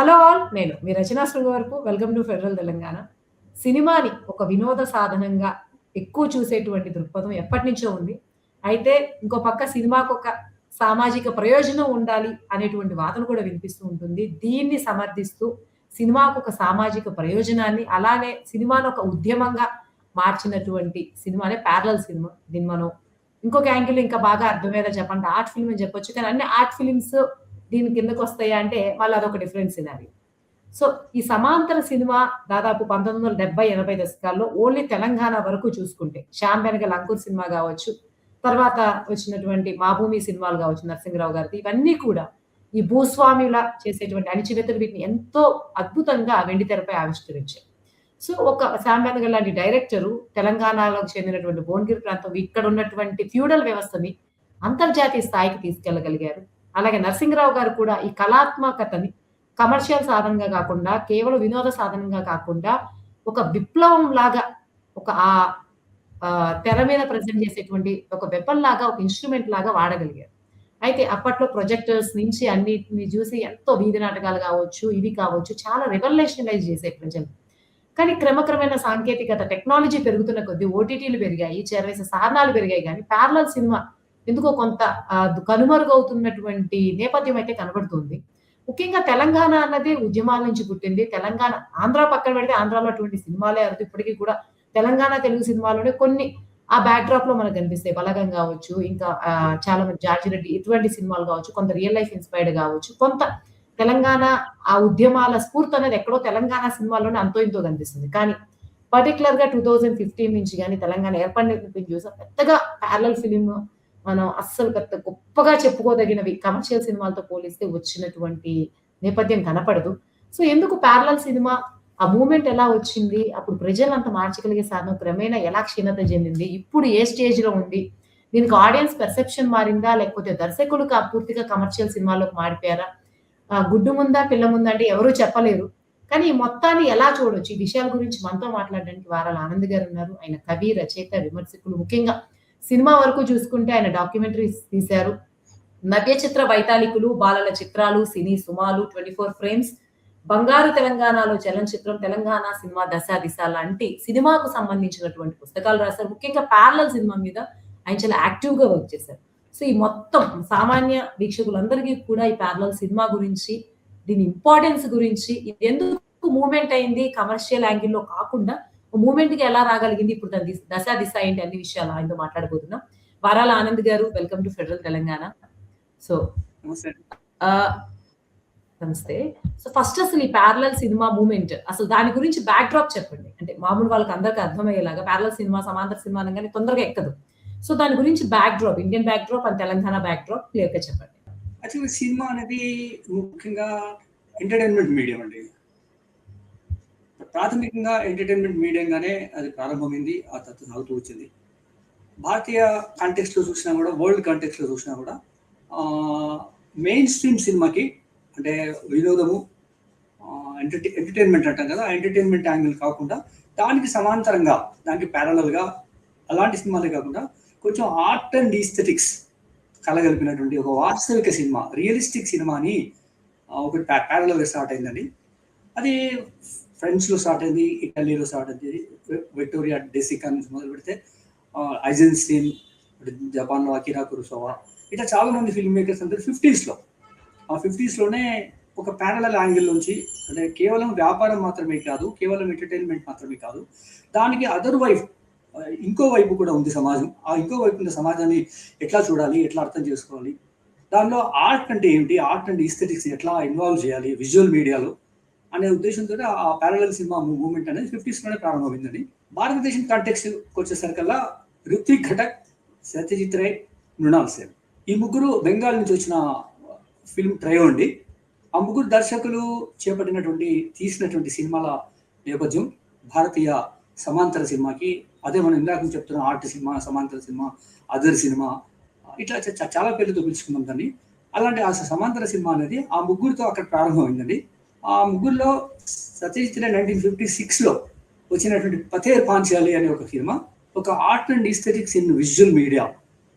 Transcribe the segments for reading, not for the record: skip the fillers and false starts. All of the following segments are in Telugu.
Hello all. నేను మీ Rachana Srungavarapu. Welcome to Federal Telangana. సినిమాని ఒక వినోద సాధనంగా ఎక్కువ చూసేటువంటి దృక్పథం ఎప్పటినుంచో ఉంది. అయితే ఇంకో పక్క సినిమాకొక సామాజిక ప్రయోజనం ఉండాలి అనేటువంటి వాదన కూడా వినిపిస్తూ ఉంటుంది. దీన్ని సమర్థిస్తూ సినిమాకొక సామాజిక ప్రయోజనాన్ని, అలానే సినిమాను ఒక ఉద్యమంగా మార్చినటువంటి సినిమానే 'ప్యారలల్' సినిమా. దీన్ని మనం ఇంకొక యాంగిల్‌లో ఇంకా బాగా అర్థమయ్యేలా చెప్పాలంటే ఆర్ట్ ఫిల్మ్ అని చెప్పొచ్చు. కానీ అన్ని ఆర్ట్ ఫిల్మ్స్ దీని కిందకొస్తాయా అంటే మళ్ళీ అదొక డిఫరెంట్ సినారియో. సో, ఈ సమాంతర సినిమా దాదాపు 1970, 80 దశకాల్లో ఓన్లీ తెలంగాణ వరకు చూసుకుంటే 'శ్యామ్ బెనగల్ అంకుర్' సినిమా గావచ్చు, తర్వాత వచ్చినటువంటి 'మా భూమి' సినిమాలు గావచ్చు నరసింహరావు గారిది. ఇవన్నీ కూడా ఈ భూస్వాముల చేసేటువంటి అణిచివేతలు వీటిని ఎంతో అద్భుతంగా వెండితెరపై ఆవిష్కరించాయి. సో, ఒక 'శ్యామ్ బెనగల్' లాంటి డైరెక్టరు తెలంగాణలోకి చెందినటువంటి భువనగిరి ప్రాంతం ఇక్కడ ఉన్నటువంటి ఫ్యూడల్ వ్యవస్థని అంతర్జాతీయ స్థాయికి తీసుకెళ్లగలిగారు. అలాగే నరసింహరావు గారు కూడా ఈ కళాత్మకతని కమర్షియల్ సాధనంగా కాకుండా, కేవలం వినోద సాధనంగా కాకుండా, ఒక విప్లవంలాగా ఒక తెర మీద ప్రెజెంట్ చేసేటువంటి ఒక వెపన్ లాగా, ఒక ఇన్‌స్ట్రుమెంట్ లాగా వాడగలిగారు. అయితే అప్పట్లో ప్రొజెక్టర్స్ నుంచి అన్నిటిని చూసి ఎంతో వీధి నాటకాలు కావచ్చు, ఇవి కావచ్చు చాలా రివల్యూషనలైజ్ చేసాయి ప్రజల్ని. కానీ క్రమక్రమేణా సాంకేతికత, టెక్నాలజీ పెరుగుతున్న కొద్దీ ఓటీటీలు పెరిగాయి, చేరవేసే సాధనాలు పెరిగాయి గానీ, ప్యారలల్ సినిమా ఎందుకో కొంత కనుమరుగవుతున్నటువంటి నేపథ్యం అయితే కనబడుతుంది. ముఖ్యంగా తెలంగాణ అన్నది ఉద్యమాల నుంచి పుట్టింది. తెలంగాణ ఆంధ్ర పక్కన పెడితే ఆంధ్రాలో అటువంటి సినిమాలే అరుదు. ఇప్పటికి కూడా తెలంగాణ తెలుగు సినిమాలోనే కొన్ని ఆ బ్యాక్ డ్రాప్‌లో మనకు కనిపిస్తాయి. 'బలగం' గావచ్చు, ఇంకా చాలా మంది 'జార్జి రెడ్డి' ఇటువంటి సినిమాలు గావచ్చు, కొంత రియల్ లైఫ్ ఇన్‌స్పైర్డ్ గావచ్చు. కొంత తెలంగాణ ఆ ఉద్యమాల స్ఫూర్తి అనేది ఎక్కడో తెలంగాణ సినిమాల్లోనే అంతో ఇంతో కనిపిస్తుంది. కానీ పర్టిక్యులర్‌గా 2015 నుంచి గాని తెలంగాణ ఏర్పడినప్పుడు చూసాం పెద్దగా ప్యారలల్ ఫిల్మ్ మనం అస్సలు పెద్ద గొప్పగా చెప్పుకోదగినవి కమర్షియల్ సినిమాలతో పోలిస్తే వచ్చినటువంటి నేపథ్యం కనపడదు. సో, ఎందుకు ప్యారలల్ సినిమా ఆ మూవ్‌మెంట్ ఎలా వచ్చింది? అప్పుడు ప్రజలంతా మార్చగలిగే సాధనం క్రమేణా ఎలా క్షీణత చెందింది? ఇప్పుడు ఏ స్టేజ్‌లో ఉంది? దీనికి ఆడియన్స్ పర్సెప్షన్ మారిందా? లేకపోతే దర్శకులు పూర్తిగా కమర్షియల్ సినిమాల్లోకి మారిపోయారా? గుడ్డు ముందా? పిల్ల ముందా? అంటే ఎవరు చెప్పలేరు. కానీ ఈ మొత్తాన్ని ఎలా చూడొచ్చు? ఈ విషయాల గురించి మనతో మాట్లాడడానికి వారాల ఆనంద్ గారున్నారు. ఆయన కవి, రచయిత, విమర్శకులు. ముఖ్యంగా సినిమా వరకు చూసుకుంటే ఆయన డాక్యుమెంటరీస్ తీశారు. నవ్య చిత్ర వైతాళికులు, బాలల చిత్రాలు, సినీ సుమాలు, 24 ఫ్రేమ్స్, బంగారు తెలంగాణలో చలనచిత్రం, తెలంగాణ సినిమా దశ, దిశ లాంటి సినిమాకు సంబంధించినటువంటి పుస్తకాలు రాశారు. ముఖ్యంగా ప్యారలల్ సినిమా మీద ఆయన చాలా యాక్టివ్‌గా వర్క్ చేశారు. సో, ఈ మొత్తం సామాన్య వీక్షకులందరికీ కూడా ఈ ప్యారలల్ సినిమా గురించి, దీని ఇంపార్టెన్స్ గురించి, ఇది ఎందుకు మూవ్‌మెంట్ అయింది కమర్షియల్ యాంగిల్‌లో కాకుండా మూవ్‌మెంట్‌కి ఎలా రాగలిగింది, ఇప్పుడు దాని దశ, దిశ ఏంటి అన్ని విషయాలు ఆయనతో మాట్లాడబోతున్నాం. వారాల ఆనంద్ గారు, welcome to Federal Telangana. So, నమస్తే. సో, ఫస్ట్ అసలు ఈ ప్యారలల్ సినిమా మూవ్‌మెంట్ అసలు దాని గురించి బ్యాక్ డ్రాప్ చెప్పండి. అంటే మామూలు వాళ్ళకి అందరికి అర్థమయ్యేలాగా ప్యారలల్ సినిమా, సమాంతర సినిమా అనగానే తొందరగా ఎక్కదు. సో, దాని గురించి back drop, Indian back drop and Telangana back drop క్లియర్‌గా చెప్పండి. యాక్చువల్లీ సినిమా అనేది ముఖ్యంగా ఎంటర్‌టైన్‌మెంట్ మీడియం అండి. ప్రాథమికంగా ఎంటర్‌టైన్‌మెంట్ మీడియంగానే అది ప్రారంభమైంది. ఆ తర్వాత సాగుతూ వచ్చింది. భారతీయ కాంటెక్స్ట్‌లో చూసినా కూడా, వరల్డ్ కాంటెక్స్ట్‌లో చూసినా కూడా మెయిన్ స్ట్రీమ్ సినిమాకి అంటే వినోదము, ఎంటర్‌టైన్‌మెంట్ అంటాం కదా, ఆ ఎంటర్‌టైన్‌మెంట్ యాంగిల్ కాకుండా దానికి సమాంతరంగా, దానికి ప్యారలల్‌గా అలాంటి సినిమాలే కాకుండా కొంచెం ఆర్ట్ అండ్ ఈస్థెటిక్స్ కలగలిపినటువంటి ఒక వాస్తవిక సినిమా, రియలిస్టిక్ సినిమాని ఒకటి ప్యారలల్‌గా స్టార్ట్ అయిందండి. అది ఫ్రెంచ్‌లో స్టార్ట్ అయింది, ఇటలీలో స్టార్ట్ అయింది, విక్టోరియా డెసికా నుంచి మొదలు పెడితే ఐజెన్స్టీన్, జపాన్లో అకిరా కురోసావా, ఇట్లా చాలా మంది ఫిల్మ్ మేకర్స్ అందరూ 50స్‌లో, ఆ 50స్‌లోనే ఒక ప్యారలల్ యాంగిల్ నుంచి, అంటే కేవలం వ్యాపారం మాత్రమే కాదు, కేవలం ఎంటర్‌టైన్‌మెంట్ మాత్రమే కాదు, దానికి అదర్ వైపు ఇంకో వైపు కూడా ఉంది సమాజం. ఆ ఇంకో వైపు ఉన్న సమాజాన్ని ఎట్లా చూడాలి, ఎట్లా అర్థం చేసుకోవాలి, దానిలో ఆర్ట్ అంటే ఏమిటి, ఆర్ట్ అండ్ ఈస్థెటిక్స్ ఎట్లా ఇన్వాల్వ్ చేయాలి విజువల్ మీడియాలో అనే ఉద్దేశంతో ఆ ప్యారలల్ సినిమా మూవ్‌మెంట్ అనేది 50స్‌లోనే ప్రారంభమైందండి. భారతదేశం కాంటెక్స్ట్‌కి వచ్చేసరికల్లా రుత్విక్ ఘటక్, సత్యజిత్ రే, మృణాల్ సేన్, ఈ ముగ్గురు బెంగాల్ నుంచి వచ్చిన ఫిల్మ్ ట్రయో అండి. ఆ ముగ్గురు దర్శకులు తీసినటువంటి సినిమాల నేపథ్యం భారతీయ సమాంతర సినిమాకి, అదే మనం ఇందాక నుంచి చెప్తున్న ఆర్ట్ సినిమా, సమాంతర సినిమా, అదర్ సినిమా, ఇట్లా చాలా పేర్లతో పిలుచుకున్నాం దాన్ని. అలాంటి ఆ సమాంతర సినిమా అనేది ఆ ముగ్గురితో అక్కడ ప్రారంభమైందండి. ఆ ముగ్గురులో సత్యజిత్ రే 1956లో వచ్చినటువంటి పథేర్ పాంచాలి అనే ఒక సినిమా ఒక art and aesthetics in visual media,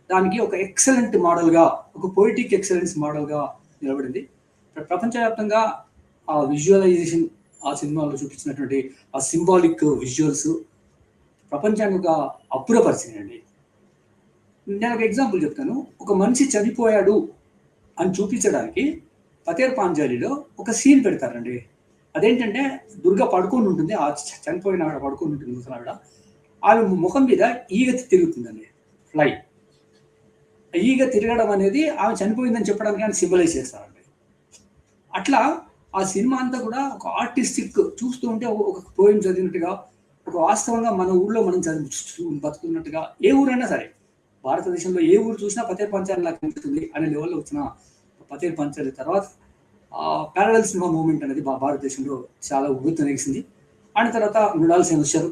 దానికి ఒక ఎక్సలెంట్ మోడల్గా, ఒక పొయిటిక్ ఎక్సలెన్స్ మోడల్గా నిలబడింది. ప్రపంచవ్యాప్తంగా ఆ విజువలైజేషన్, ఆ సినిమాలో చూపించినటువంటి ఆ సింబాలిక్ విజువల్స్ ప్రపంచాన్ని ఒక అబ్బురపరిచిందండి. నేను ఒక ఎగ్జాంపుల్ చెప్తాను. ఒక మనిషి చనిపోయాడు అని చూపించడానికి పతేర్ పాంచాలిలో ఒక సీన్ పెడతారండి. అదేంటంటే దుర్గ పడుకొని ఉంటుంది, ఆ చనిపోయిన ఆవిడ పడుకొని ఉంటుంది ముసలావిడ. ఆమె ముఖం మీద ఈగ తిరుగుతుందండి, ఫ్లై. ఈగ తిరగడం అనేది ఆమె చనిపోయిందని చెప్పడానికి ఆయన సింబలైజ్ చేస్తారండి. అట్లా ఆ సినిమా అంతా కూడా ఒక ఆర్టిస్టిక్, చూస్తూ ఉంటే ఒక పోయిం చదివినట్టుగా, ఒక వాస్తవంగా మన ఊళ్ళో మనం బతుకున్నట్టుగా, ఏ ఊరైనా సరే భారతదేశంలో ఏ ఊరు చూసినా పతేర్ పంచాలి నాకు అనిపిస్తుంది అనే లెవెల్లో వచ్చిన పతేర్ పంచాలి తర్వాత ప్యారలల్ సినిమా మూవ్మెంట్ అనేది భారతదేశంలో చాలా ఉవ్వెత్తునేసింది. అండ్ తర్వాత మృణాల్ సేన్ వచ్చారు,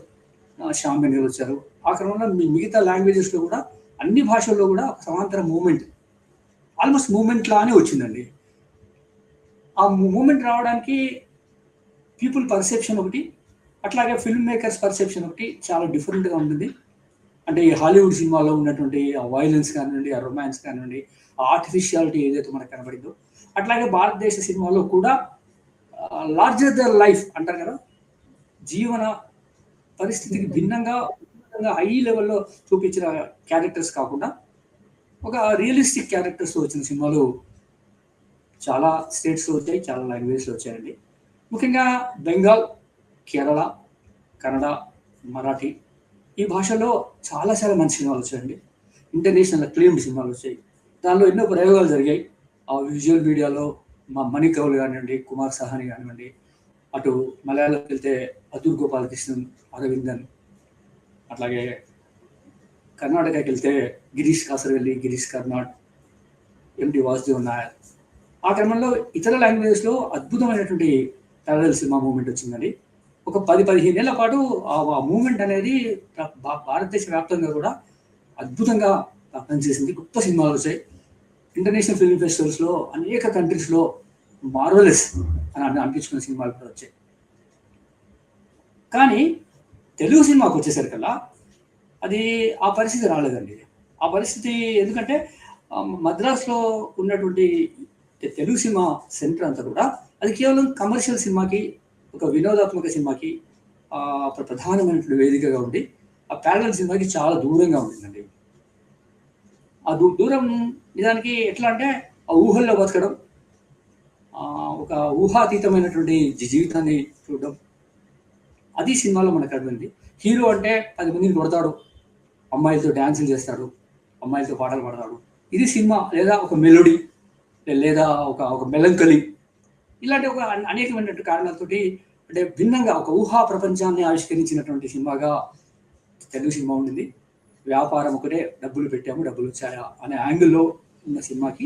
శ్యామ్ బెనగల్ వచ్చారు. ఆ క్రమంలో మిగతా లాంగ్వేజెస్లో కూడా అన్ని భాషల్లో కూడా ఒక సమాంతర మూవ్మెంట్, ఆల్మోస్ట్ మూవ్మెంట్ లానే వచ్చిందండి. ఆ మూమెంట్ రావడానికి పీపుల్ పర్సెప్షన్ ఒకటి, అట్లాగే ఫిల్మ్ మేకర్స్ పర్సెప్షన్ ఒకటి చాలా డిఫరెంట్గా ఉంటుంది. అంటే ఈ హాలీవుడ్ సినిమాలో ఉన్నటువంటి ఆ వైలెన్స్ కానివ్వండి, ఆ రొమాన్స్ కానివ్వండి, ఆ ఆర్టిఫిషియాలిటీ ఏదైతే మనకు కనబడిందో, అట్లాగే భారతదేశ సినిమాలో కూడా లార్జర్ ద లైఫ్ అంటారు కదా, జీవన పరిస్థితికి భిన్నంగా హై లెవెల్లో చూపించిన క్యారెక్టర్స్ కాకుండా ఒక రియలిస్టిక్ క్యారెక్టర్స్ వచ్చిన సినిమాలు చాలా స్టేట్స్లో వచ్చాయి, చాలా లాంగ్వేజ్లో వచ్చాయండి. ముఖ్యంగా బెంగాల్, కేరళ, కన్నడ, మరాఠీ ఈ భాషలో చాలా చాలా మంచి సినిమాలు వచ్చాయండి. ఇంటర్నేషనల్ అక్లెయిమ్డ్ సినిమాలు వచ్చాయి. దానిలో ఎన్నో ప్రయోగాలు జరిగాయి. ఆ విజువల్ మీడియాలో మణి కౌల్ కానివ్వండి, కుమార్ సహాని కానివ్వండి, అటు మలయాళంకి వెళ్తే అతూర్ గోపాలకృష్ణన్, అరవిందన్, అట్లాగే కర్ణాటకకి వెళ్తే గిరీష్ కాసరవెల్లి, గిరీష్ కర్నాడ్, ఎండి వాసుదేవ్ నాయర్. ఆ క్రమంలో ఇతర లాంగ్వేజెస్లో అద్భుతమైనటువంటి ప్యారలల్ సినిమా మూవ్మెంట్ వచ్చిందండి. ఒక 10-15 ఏళ్ల పాటు ఆ మూవ్మెంట్ అనేది భారతదేశ వ్యాప్తంగా కూడా అద్భుతంగా పనిచేసింది. గొప్ప సినిమాలు వచ్చాయి. ఇంటర్నేషనల్ ఫిల్మ్ ఫెస్టివల్స్లో అనేక కంట్రీస్లో మార్వలెస్ అని అనిపించుకున్న సినిమాలు కూడా వచ్చాయి. కానీ తెలుగు సినిమాకు వచ్చేసరికల్లా అది ఆ పరిస్థితి రాలేదండి. ఆ పరిస్థితి ఎందుకంటే మద్రాసులో ఉన్నటువంటి తెలుగు సినిమా సెంటర్ అంతా కూడా అది కేవలం కమర్షియల్ సినిమాకి, ఒక వినోదాత్మక సినిమాకి ప్రధానమైనటువంటి వేదికగా ఉండి ఆ ప్యారలల్ సినిమాకి చాలా దూరంగా ఉంటుందండి. ఆ దూరం నిజానికి ఎట్లా అంటే ఆ ఊహల్లో బతకడం, ఒక ఊహాతీతమైనటువంటి జీవితాన్ని చూడడం, అది సినిమాలో మనకు అర్థమైంది. హీరో అంటే 10 మందిని కొడతాడు, అమ్మాయిలతో డ్యాన్సులు చేస్తాడు, అమ్మాయిలతో పాటలు పాడతాడు, ఇది సినిమా. లేదా ఒక మెలోడీ, లేదా ఒక మెలంకలి, ఇలాంటి ఒక అనేకమైనటువంటి కారణాలతోటి అంటే భిన్నంగా ఒక ఊహా ప్రపంచాన్ని ఆవిష్కరించినటువంటి సినిమాగా తెలుగు సినిమా ఉండింది. వ్యాపారం ఒకటే, డబ్బులు పెట్టాము డబ్బులు వచ్చాయా అనే యాంగిల్లో ఉన్న సినిమాకి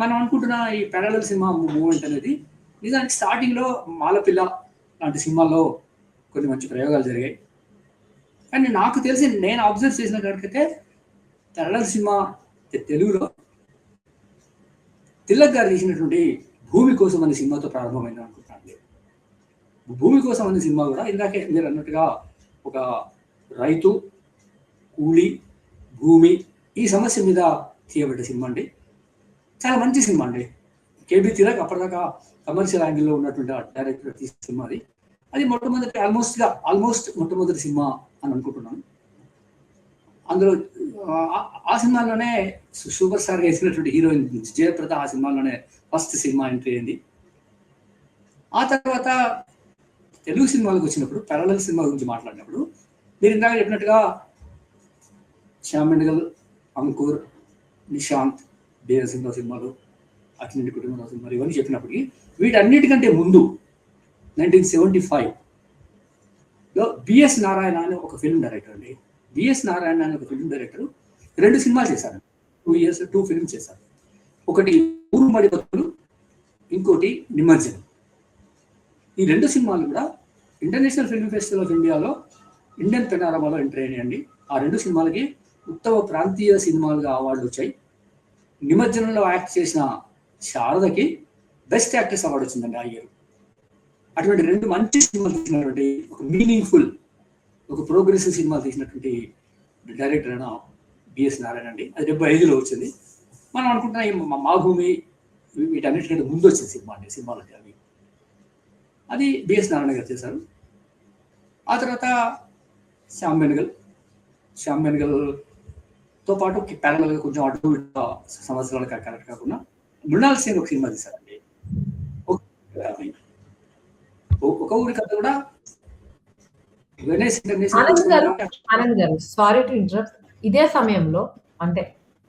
మనం అనుకుంటున్న ఈ ప్యారలల్ సినిమా మూవ్మెంట్ అనేది నిజానికి స్టార్టింగ్లో మాలపిల్ల లాంటి సినిమాల్లో కొన్ని మంచి ప్రయోగాలు జరిగాయి. కానీ నాకు తెలిసి నేను అబ్జర్వ్ చేసిన కాడికైతే ప్యారలల్ సినిమా తెలుగులో తిలక్ గారు తీసినటువంటి భూమి కోసం అనే సినిమాతో ప్రారంభమైంది అనుకుంటున్నాను. భూమి కోసం అనే సినిమా కూడా ఇందాకే మీరు అన్నట్టుగా ఒక రైతు, కూలి, భూమి ఈ సమస్య మీద తీయబడ్డ సినిమా అండి. చాలా మంచి సినిమా అండి. కేబీ తిలక్ అప్పటిదాకా కమర్షియల్ యాంగిల్లో ఉన్నటువంటి డైరెక్టర్ తీసిన సినిమా అది. అది మొట్టమొదటి ఆల్మోస్ట్ మొట్టమొదటి సినిమా అని అనుకుంటున్నాను. అందులో ఆ సినిమాలోనే సూపర్ స్టార్గా వేసినటువంటి హీరోయిన్ జయప్రద ఆ సినిమాలోనే ఫస్ట్ సినిమా ఎంట్రీ అయింది. ఆ తర్వాత తెలుగు సినిమాలకు వచ్చినప్పుడు ప్యారలల్ సినిమా గురించి మాట్లాడినప్పుడు మీరు ఇందాక చెప్పినట్టుగా శ్యామ్ బెనగల్, అంకుర్, నిశాంత్, బీరసింహరావు సినిమాలు, అక్కినేని కుటుంబరావు సినిమాలు ఇవన్నీ చెప్పినప్పటికీ వీటన్నిటికంటే ముందు 1975లో బిఎస్ నారాయణ అనే ఒక ఫిల్మ్ డైరెక్టర్ అండి. బిఎస్ నారాయణ అనే ఒక ఫిల్మ్ డైరెక్టర్ 2 సినిమాలు చేశారు. 2 ఫిల్మ్స్ చేశారు. ఒకటి ఊరుమడి బతుకులు, ఇంకోటి నిమజ్జనం. ఈ 2 సినిమాలు కూడా ఇంటర్నేషనల్ ఫిల్మ్ ఫెస్టివల్ ఆఫ్ ఇండియాలో ఇండియన్ పెనారమాలో ఎంట్రీ అయ్యాయండి. ఆ 2 సినిమాలకి ఉత్తమ ప్రాంతీయ సినిమాలుగా అవార్డులు వచ్చాయి. నిమజ్జనంలో యాక్ట్ చేసిన శారదకి బెస్ట్ యాక్ట్రెస్ అవార్డు వచ్చిందండి ఆ ఇయర్. అటువంటి 2 మంచి సినిమాలు తీసినటువంటి, ఒక మీనింగ్ఫుల్, ఒక ప్రోగ్రెసివ్ సినిమాలు తీసినటువంటి డైరెక్టర్ అయిన బిఎస్ నారాయణ అండి. అది 75లో వచ్చింది. మనం అనుకుంటున్నా మా భూమి వీటన్నిటికంటే ముందు వచ్చిన సినిమా అండి. సినిమాలు అవి అది బిఎస్ నారాయణ గారు చేశారు. ఆ తర్వాత శ్యామ్ బెనగల్తో పాటు ప్యారలల్గా కొంచెం అటు ఇటు సంవత్సరాలు కరెక్ట్ కాకుండా మృణాల్ సేన్ ఒక సినిమా తీశారండి. ఒక ఊరి కథ కూడా ఆనంద్ గారు సారీ టు ఇంటరప్ట్. ఇదే సమయంలో అంటే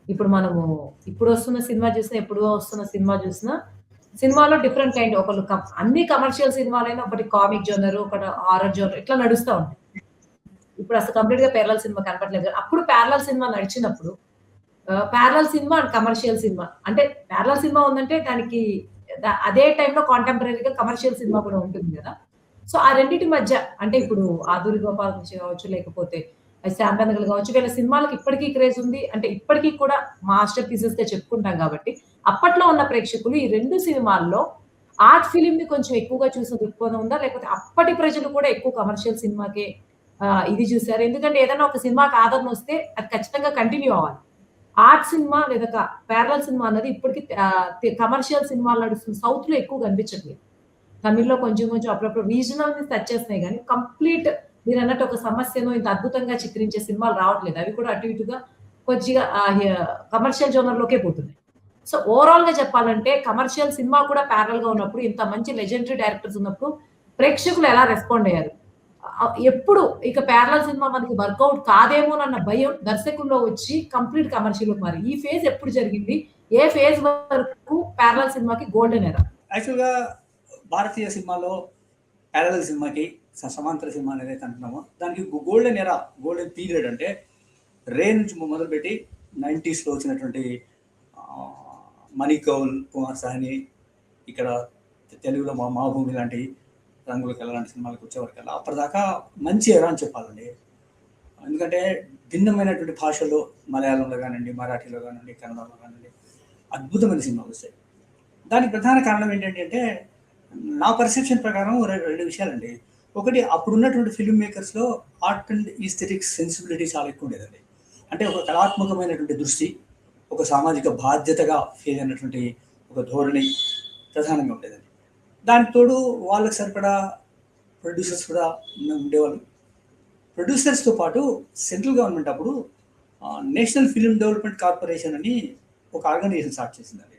ఇప్పుడు వస్తున్న సినిమా చూసినా ఎప్పుడు వస్తున్న సినిమా చూసినా సినిమాలో డిఫరెంట్ కైండ్ ఒకళ్ళు అన్ని కమర్షియల్ సినిమాలైనా ఒకటి కామిక్ జోనర్ ఒకటి హారర్ జోనర్ ఇట్లా నడుస్తూ ఉంటాయి. ఇప్పుడు అసలు కంప్లీట్ గా ప్యారలల్ సినిమా కనపట్లేదు. అప్పుడు ప్యారలల్ సినిమా నడిచినప్పుడు parallel cinema and commercial cinema అంటే ప్యారలల్ సినిమా ఉందంటే దానికి అదే టైంలో కాంటెంపరీగా కమర్షియల్ సినిమా కూడా ఉంటుంది కదా. సో ఆ రెండింటి మధ్య అంటే ఇప్పుడు ఆదూరి గోపాల్ కృష్ణ కావచ్చు లేకపోతే శ్యామ్ బెనగల్ కావచ్చు వీళ్ళ సినిమాలకు ఇప్పటికీ క్రేజ్ ఉంది. అంటే ఇప్పటికీ కూడా మాస్టర్ పీసెస్ గా చెప్పుకుంటాం కాబట్టి అప్పట్లో ఉన్న ప్రేక్షకులు ఈ రెండు సినిమాల్లో ఆర్ట్ ఫిలిం ని కొంచెం ఎక్కువగా చూసిన దృక్పథం ఉందా, లేకపోతే అప్పటి ప్రజలు కూడా ఎక్కువ కమర్షియల్ సినిమాకే ఇది చూసారు? ఎందుకంటే ఏదైనా ఒక సినిమాకి ఆదరణ వస్తే అది ఖచ్చితంగా కంటిన్యూ అవ్వాలి. ఆర్ట్ సినిమా లేదా ప్యారలల్ సినిమా అన్నది ఇప్పటికి కమర్షియల్ సినిమాలు నడుస్తుంది. సౌత్ లో ఎక్కువ కనిపించట్లేదు. తమిళ్లో కొంచెం అప్పుడప్పుడు రీజనల్ ని టచ్ చేస్తున్నాయి కానీ కంప్లీట్ మీరు అన్నట్టు ఒక సమస్యను ఇంత అద్భుతంగా చిత్రించే సినిమాలు రావట్లేదు. అవి కూడా అటు ఇటుగా కొద్దిగా కమర్షియల్ జోనర్ లోకే పోతున్నాయి. సో ఓవరాల్ గా చెప్పాలంటే కమర్షియల్ సినిమా కూడా ప్యారల్ గా ఉన్నప్పుడు ఇంత మంచి లెజెండరీ డైరెక్టర్స్ ఉన్నప్పుడు ప్రేక్షకులు ఎలా రెస్పాండ్ అయ్యారు? ఎప్పుడు ఇక ప్యారలల్ సినిమా మనకి వర్కౌట్ కాదేమోనన్న భయం దర్శకుల్లో వచ్చి కంప్లీట్ కమర్షియల్ మరి ఈ ఫేజ్ ఎప్పుడు జరిగింది? ఏ ఫేజ్ వరకు ప్యారలల్ సినిమాకి గోల్డెన్ ఎరా? యాక్చువల్గా భారతీయ సినిమాలో ప్యారలల్ సినిమాకి సమాంతర సినిమా ఏదైతే అంటున్నామో దానికి గోల్డెన్ ఎరా, గోల్డెన్ పీరియడ్ అంటే రే నుంచి మొదలుపెట్టి 90s లో వచ్చినటువంటి మణి కౌల్, కుమార్ సాహ్ని, ఇక్కడ తెలుగులో మాభూమి లాంటి రంగుల కళ లాంటి సినిమాలకు వచ్చేవరకల్లా అప్పటిదాకా మంచి ఎరా అని చెప్పాలండి. ఎందుకంటే భిన్నమైనటువంటి భాషలో మలయాళంలో కానివ్వండి, మరాఠీలో కానివ్వండి, కన్నడలో కానివ్వండి అద్భుతమైన సినిమాలు వస్తాయి. దానికి ప్రధాన కారణం ఏంటంటే నా పర్సెప్షన్ ప్రకారం రెండు విషయాలండి. ఒకటి, అప్పుడున్నటువంటి ఫిల్మ్ మేకర్స్లో ఆర్ట్ అండ్ ఈస్థెటిక్స్ సెన్సిబిలిటీ చాలా ఎక్కువ ఉండేదండి. అంటే ఒక కళాత్మకమైనటువంటి దృష్టి, ఒక సామాజిక బాధ్యతగా ఫీల్ అయినటువంటి ఒక ధోరణి ప్రధానంగా ఉండేదండి. దానికి తోడు వాళ్ళకి సరిపడా ప్రొడ్యూసర్స్ కూడా ఉండేవాళ్ళు. ప్రొడ్యూసర్స్తో పాటు సెంట్రల్ గవర్నమెంట్ అప్పుడు నేషనల్ ఫిల్మ్ డెవలప్మెంట్ కార్పొరేషన్ అని ఒక ఆర్గనైజేషన్ స్టార్ట్ చేసిందండి.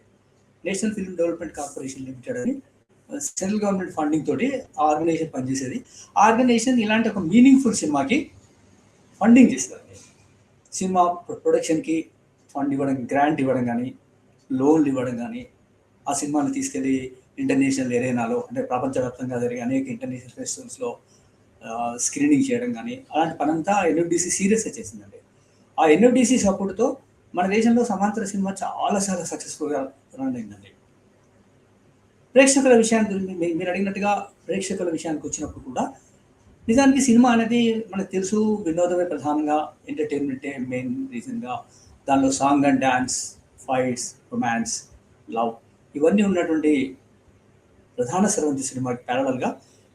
National film development corporation limited అని సెంట్రల్ గవర్నమెంట్ ఫండింగ్ తోటి ఆ ఆర్గనైజేషన్ పనిచేసేది. ఆ ఆర్గనైజేషన్ ఇలాంటి ఒక మీనింగ్ఫుల్ సినిమాకి ఫండింగ్ చేసేదండి. సినిమా ప్రొడక్షన్కి ఫండ్ ఇవ్వడం, గ్రాంట్ ఇవ్వడం కానీ, లోన్లు ఇవ్వడం కానీ, ఆ సినిమాని తీసుకెళ్ళి ఇంటర్నేషనల్ ఎరేనాలో అంటే ప్రపంచవ్యాప్తంగా జరిగే అనేక ఇంటర్నేషనల్ ఫెస్టివల్స్లో స్క్రీనింగ్ చేయడం కానీ అలాంటి పనంతా ఎన్ఎఫ్డిసి సీరియస్గా చేసిందండి. ఆ ఎన్ఎఫ్డిసి సపోర్ట్తో మన దేశంలో సమాంతర సినిమా చాలా సక్సెస్ఫుల్గా రన్ అయిందండి. ప్రేక్షకుల విషయానికి మీరు అడిగినట్టుగా ప్రేక్షకుల విషయానికి వచ్చినప్పుడు కూడా నిజానికి సినిమా అనేది మనకు తెలుసు వినోదమే ప్రధానంగా, ఎంటర్టైన్మెంటే మెయిన్ రీజన్గా. దానిలో song and dance, fights, romance, love ఇవన్నీ ఉన్నటువంటి ప్రధాన స్రవంతి సినిమాకి ప్యారలల్గా